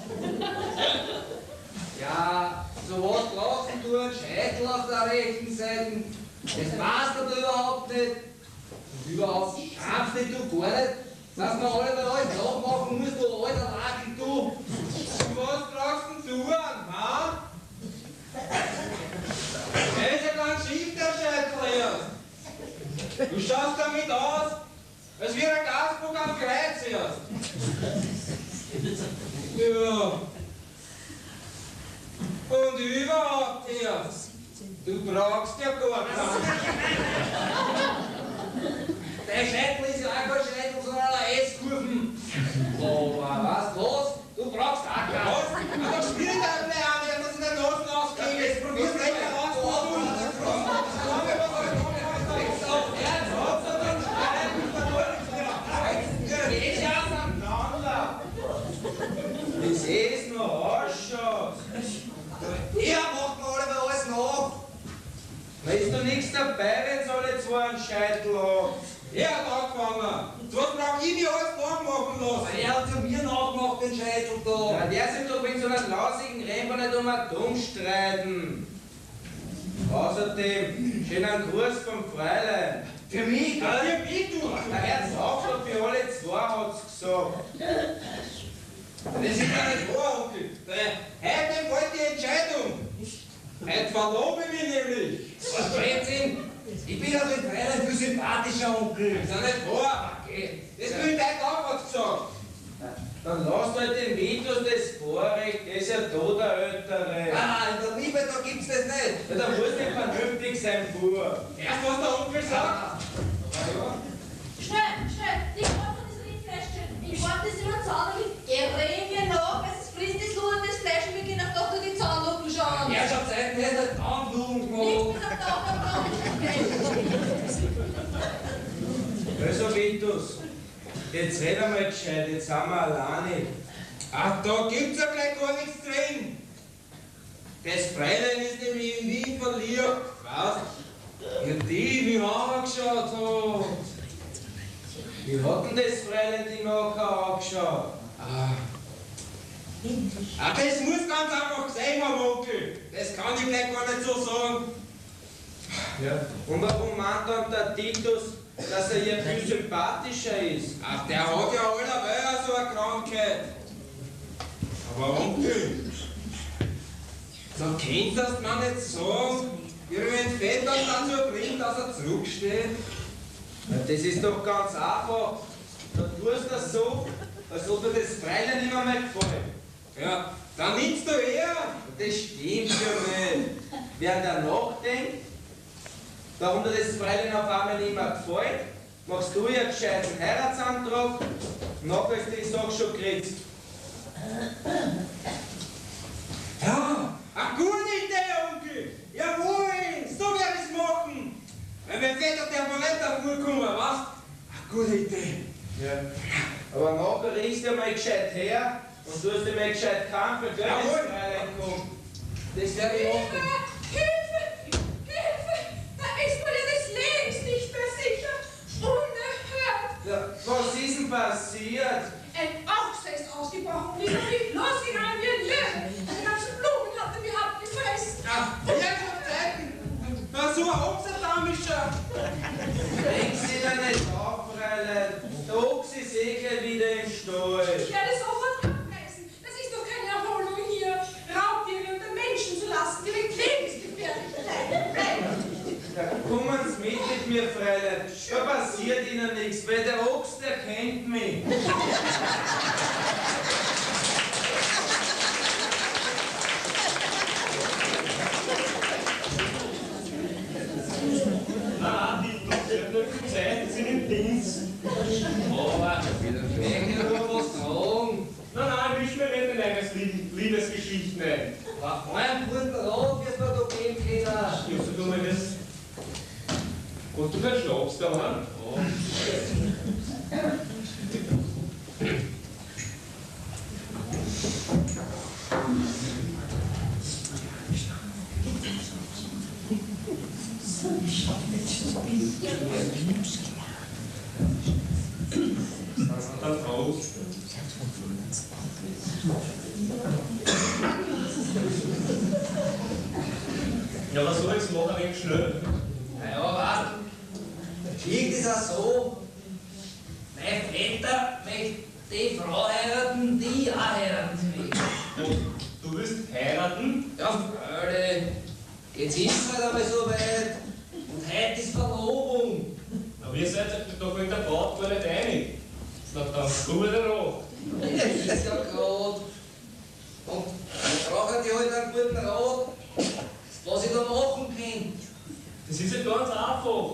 Ja, so was brauchst du einen Scheitel auf der rechten Seite? Das machst du überhaupt nicht. Und überhaupt schamst dich du gar nicht, dass man alle bei euch nachmachen muss, du alter Wackel, du. Was brauchst denn du an, ha? Der ist ja ganz schief, der Scheitel erst. Du schaust damit aus, als wäre ein Gasbock am Kreuz erst. Ja. Und überhaupt erst. Du brauchst ja gar keinen. Der Scheitel ist ja auch kein Scheitel, sondern eine S-Kurven. Aber weißt du was? Du brauchst auch keinen. Was? Aber spiel da gleich an, wenn das in den Noten ausgeht. Jetzt probier's gleich heraus, was du Ich seh's noch ausschaut. Ja, macht mir alle bei alles nach. Da ist doch nichts dabei, wenn alle zwei einen Scheitel haben. Er hat angefangen. Was brauch ich mir alles nachmachen lassen? Er hat ja mir nachgemacht, den Scheitel da. Ja, der sich doch mit so einem lausigen Remper nicht um Atom streiten. Außerdem, schönen Gruß vom Fräulein. Für mich, Ja, gell? für mich, du. Der Herz auch doch für alle zwei hat's gesagt. Das ist ja nicht wahr, Onkel. Heute wollte die Entscheidung. Heute verlobe ich mich nämlich. Was Blödsinn? Ich bin ja so ein Freilich viel sympathischer Onkel. Das ist ja nicht wahr. Okay. Das will ich heute auch was gesagt. Dann lasst halt den Vitus das Vorrecht, der ist ja da der Ältere. Ah, in der Liebe, da gibt's das nicht. Ja, da muss nicht vernünftig sein, Bub. Erst was der Onkel sagt. Schnell, schnell, die Worte des Rindfleischchen. Ich warte sie nur Zahn mit Geremien nach, weil es frisst das Blut des Fleisch und wir gehen auf Tochter die Zahnlucken schauen. Er hat Zeit, nicht eine Anflug Ich gemacht. bin auf Tochter Also Vitus, jetzt red einmal gescheit, jetzt sind wir alleine. Ach, da gibt's ja gleich gar nichts drin. Das Fräulein ist nämlich in Wien verliebt. Was? Ja, die mich angeschaut hat. Wie hat denn das Fräulein die nachher angeschaut? Ach, das muss ganz einfach sein, Herr Onkel. Das kann ich gleich gar nicht so sagen. Ja. Und warum meint dann der Titus, dass er ihr viel sympathischer ist? Ach, der hat ja allerweil so eine Krankheit. Aber Onkel, so könntest du mir nicht sagen, wie er den Vetter dann so bringt, dass er zurücksteht. Ja, das ist doch ganz einfach. Du tust das so, als ob dir das Fräulein immer mehr gefällt. Ja, dann nimmst du her. Das stimmt ja nicht. Während er nachdenkt, warum dir das Fräulein auf einmal nicht mehr gefällt, machst du ja gescheiten Heiratsantrag, nachher ist die Sache schon gekriegt. Ja, eine gute Idee, Onkel. Jawohl, so werde ich es machen. Weil mein Vetter der von nicht davor kommen, was? Eine gute Idee. Ja. Aber nachher riechst du mal gescheit her und tust dir mal gescheit kämpfen, gell, wenn das Fräulein kommt. Das werde ich machen. Hilfe! Hilfe! Da ist mir ja des Lebens nicht mehr sicher. Unerhört! Ja, was ist denn passiert? Ein Ochse ist ausgebrochen und ist auf mich losgegangen wie ein Löwe. Die ganzen Blumen hatte mir abgefressen. Ach, jetzt auf Zeiten. Na, so ein Ochserdamischer. Denk sie da nicht auf, Fräulein. Der Ochse ist eh gleich wieder im Stall. Ich werde sofort abreißen. Das ist doch keine Erholung hier. Raubtiere unter Menschen zu lassen, direkt lebensgefährlich. Nein. Ja, kommen Sie mit mir, Fräulein. Da passiert Ihnen nichts, weil der Ochs, der kennt mich. Nein, die hat nicht viel Zeit, die sind im Dienst. Aber, ich will nur was sagen. Nein, ich will mir nicht in eine Liebesgeschichte ein. Auf meinem guten Rat wird man da gehen können. Ja, so mal das. Und du keinen Schnaps da haben? Dann raus. Ja, was soll ich jetzt machen, ein wenig schnell? Naja, weißt du, liegt es auch so, mein Vater möchte die Frau heiraten, die ich auch heiraten will. Und du willst heiraten? Ja, Fröde, jetzt ist es halt einmal so weit und heute ist Verlobung. Aber ihr seid euch doch in der Braut gar nicht einig. Das ist doch dann gut oder Das ist ja gerade. Und ich brauche die halt einen guten Rat, was ich da machen kann. Das ist ja ganz einfach.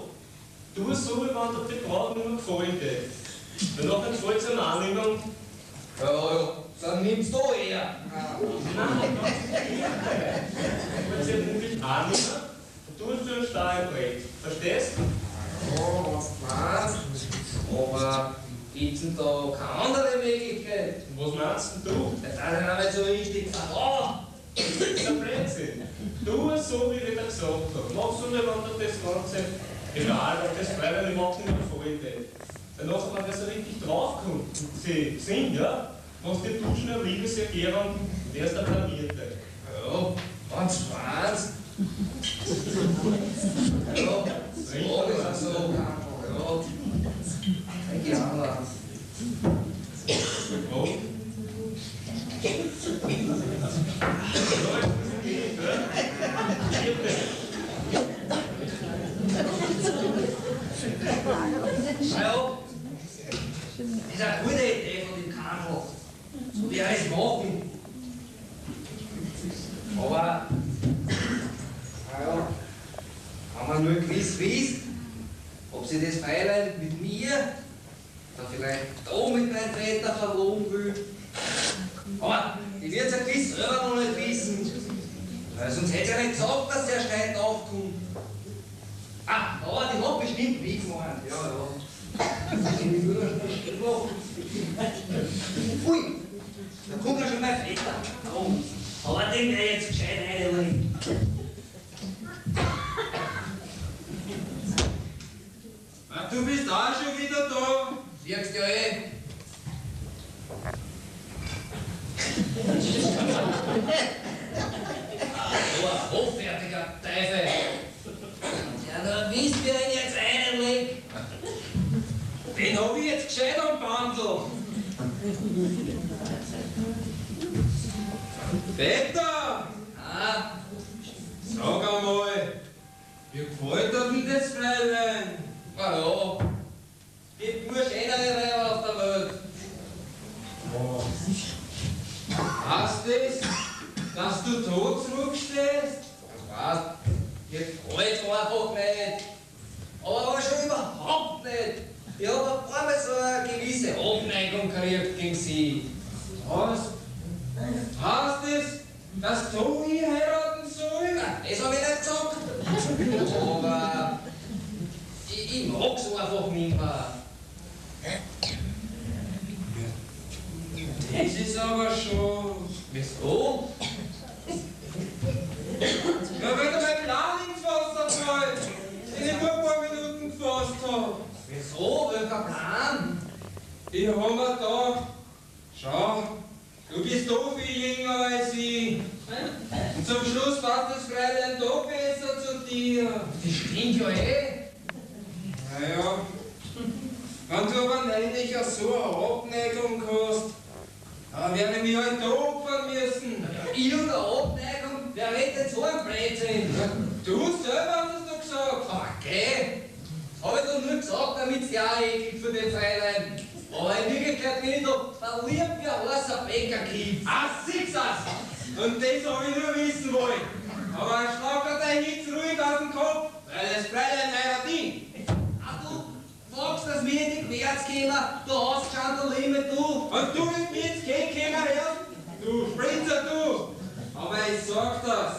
Tu es so, wie wenn dir die Braut nur gefallen geht. Wenn nachher gefällt es einem auch nicht mehr. Ja, dann nimmst du eher. Nein, wenn sie wirklich auch nicht mehr, dann tust du einen Stein im Brett. Verstehst du? Ja, was du meinst. Aber gibt es denn da keine andere Möglichkeit? Und was meinst denn du? Das ist ja nicht so richtig verraten. Das ist ein Blödsinn. Tu es so, wie ich dir gesagt habe. Mach so, wie wenn dir das Ganze, egal ob das freiwillig macht, nicht mehr gefallen geht. Danach, wenn das so richtig draufkommt und sie singt, ja, machst du die schnell Liebeserklärung, wer ist der Blamierte. Ja, ganz schwarz. Ja, so ist es so. Ja, denke ich auch noch. Oh. Ja, das ist eine gute Idee von dem Karl. So wie er es machen. Aber, naja, kann man nur gewiss wissen, ob sie das Fräulein mit mir oder vielleicht da mit meinem Vater verloben will. Aber die wird es ja gewiss selber noch nicht wissen. Weil sonst hätte sie ja nicht gesagt, dass der Streit aufkommt. Ah, aber die hat bestimmt weggefahren. Ja, ja. Ui, da kommt ja schon mein Vater. Oh, aber den werde ich jetzt gescheit reinlegen. Ach, du bist auch schon wieder da? Siehst du ja eh. So ein hochwertiger Teufel. Ja, da wisst ihr ihn jetzt einlegen. Den hab ich jetzt gescheit am Bandel. Peter! Ah, Sag einmal, wie gefällt dir denn das Fräulein? na ja. Gibt nur schönere Weiber auf der Welt. Heißt das, dass du tot zurückstehst? Was? Mir gefällt's einfach nicht. Aber schon überhaupt nicht. Ich hab ein paar Mal so eine gewisse Abneigung gekriegt gegen sie. Was? Heißt das, dass du ihn heiraten sollst? Nein, das hab ich nicht gesagt. Aber ich mag's einfach nicht mehr. Das ist aber schon... Wieso? Ja, wenn du mein Plan ins Wasser fällt, den ich vor ein paar Minuten gefasst habe. Wieso? Welcher Plan? Ich hab mir gedacht, schau, du bist so viel jünger als ich. Und zum Schluss passt das Fräulein doch besser zu dir. Das stimmt ja eh. Naja, wenn du aber nämlich so eine Abneigung hast, dann werde ich mich halt da opfern müssen. Ich und der Abneigung, wer redet so ein Blödsinn? Du selber hast es doch gesagt. Aber geh! Hab ich doch nur gesagt, damit es ja eklig für den Fräulein. Aber in Wirklichkeit bin ich doch verliebt wie ein heißer Bäckerkind. Ach, siehst du's? Und das hab ich nur wissen wollen. Aber schlag dir dein Hitz ruhig aus dem Kopf, weil das Fräulein heiratet ihn. Ach du, fragst, dass wir nicht wärts kommen, du hast schon der Limit, du. Und du willst mir jetzt gehen können, her? Du Spritzer, du! Aber ich sag das.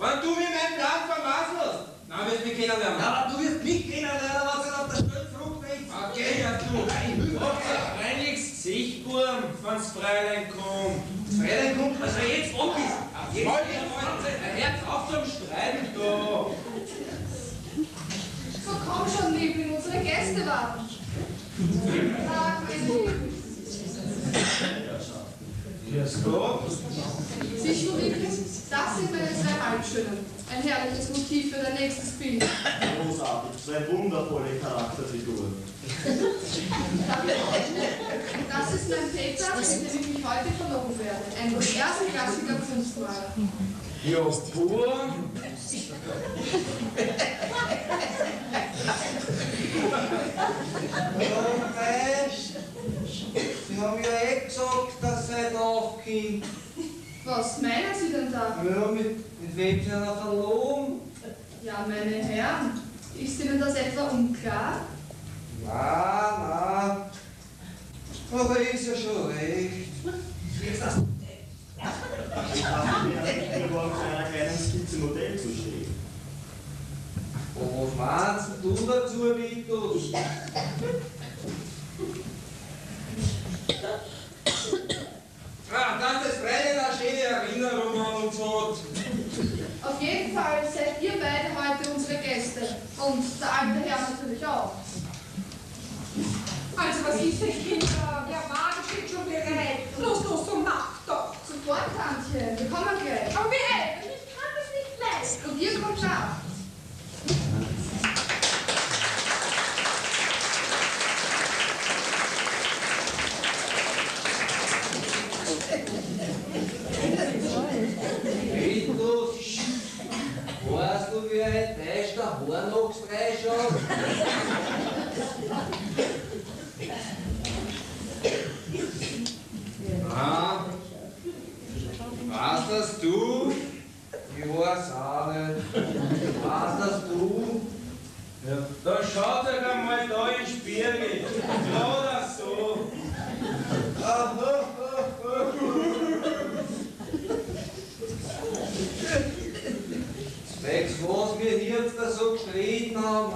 Wenn du mir meinen Plan vermasselst, dann wirst du mich kennenlernen. Ja, aber du wirst mich kennenlernen, was ich auf der Stelle bringt. Okay, ja du. Reinig's Gesicht, Burm, wenn's Fräulein kommt. Fräulein kommt, also jetzt ab ist. Jetzt Halt ist Ein Herz auf zum Streiten da. So, komm schon, Liebling, unsere Gäste warten. Guten Tag, meine Lieben. Grüß Gott. Siehst du wirklich? Das sind meine zwei Halbschönen. Ein herrliches Motiv für dein nächstes Bild. Großartig, zwei wundervolle Charakterfiguren. Das ist mein Peter, mit dem ich mich heute verloben werde. Ein erstklassiger Kunstmaler. Ja, pur. Sie haben ja eh gesagt, dass Sie nicht aufkommen. Was meinen Sie denn da? Ja, mit wem Sie noch verloben? Ja, meine Herren, ist Ihnen das etwa unklar? Na. Aber ist ja schon recht. Ich dachte, wir wollen zu einer kleinen Skizze Modell zu stehen. Was meinst du dazu, Vitus? Das ist freilich eine schöne Erinnerung an uns hat. Auf jeden Fall seid ihr beide heute unsere Gäste. Und der alte Herr natürlich auch. Also was ist denn, Kinder? Der Wagen steht schon bereit. Los, los, so macht doch. Sofort, Tantchen, wir kommen gleich. Aber wie helfen? Ich kann das nicht leisten. Und ihr kommt nach. Vitus, weißt du, wie ein Teich der Hornochs freischaut? Ah, weißt das du? Ich weiß auch nicht. Weißt das du? Ja, da schaut euch einmal da in den Spiegel. Gerade so. Zwecks was wir hier jetzt da so gestritten haben,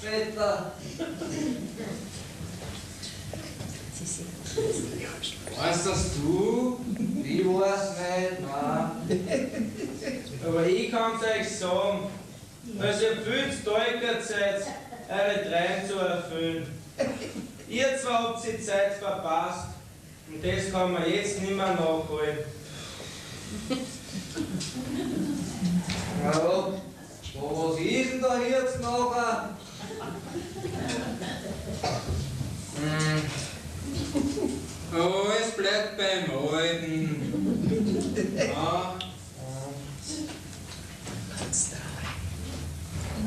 Vetter? Weißt das du? Ich weiß nicht, Aber ich kann's euch sagen, dass ihr viel zu teuer seid, eure Träume zu erfüllen. Ihr zwar habt die Zeit verpasst, und das kann man jetzt nicht mehr nachholen. Ja, was ist denn da jetzt nachher? Alles bleibt beim Alten. Ja.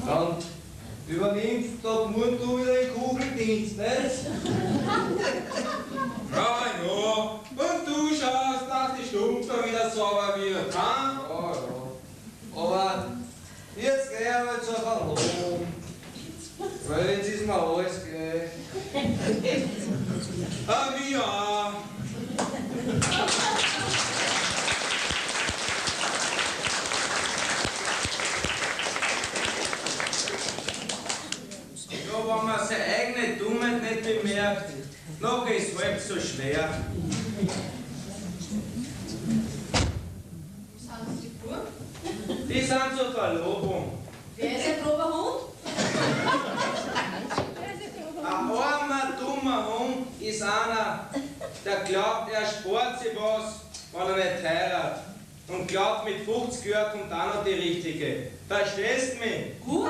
Dann übernimmst da morgen du wieder den Kugeldienst, nicht? Ja, ja. Und du schaust, dass die Stumpfe wieder sauber wird, ha? Ja, ja. Aber jetzt geh ich mal zur Verlobung. Weil jetzt ist mir alles gleich. Ah, wie ja. Ja, wenn man seine eigene Dummheit nicht bemerkt, noch ist es halb so schwer. Sind Sie gut? Die sind zur Verlobung. Wer ist ein grober Hund? Ein armer, dummer Hund ist einer, der glaubt, er spart sich was, wenn er nicht heiratet. Und glaubt, mit 50 Jahren kommt auch noch die Richtige. Verstehst du mich? Gut.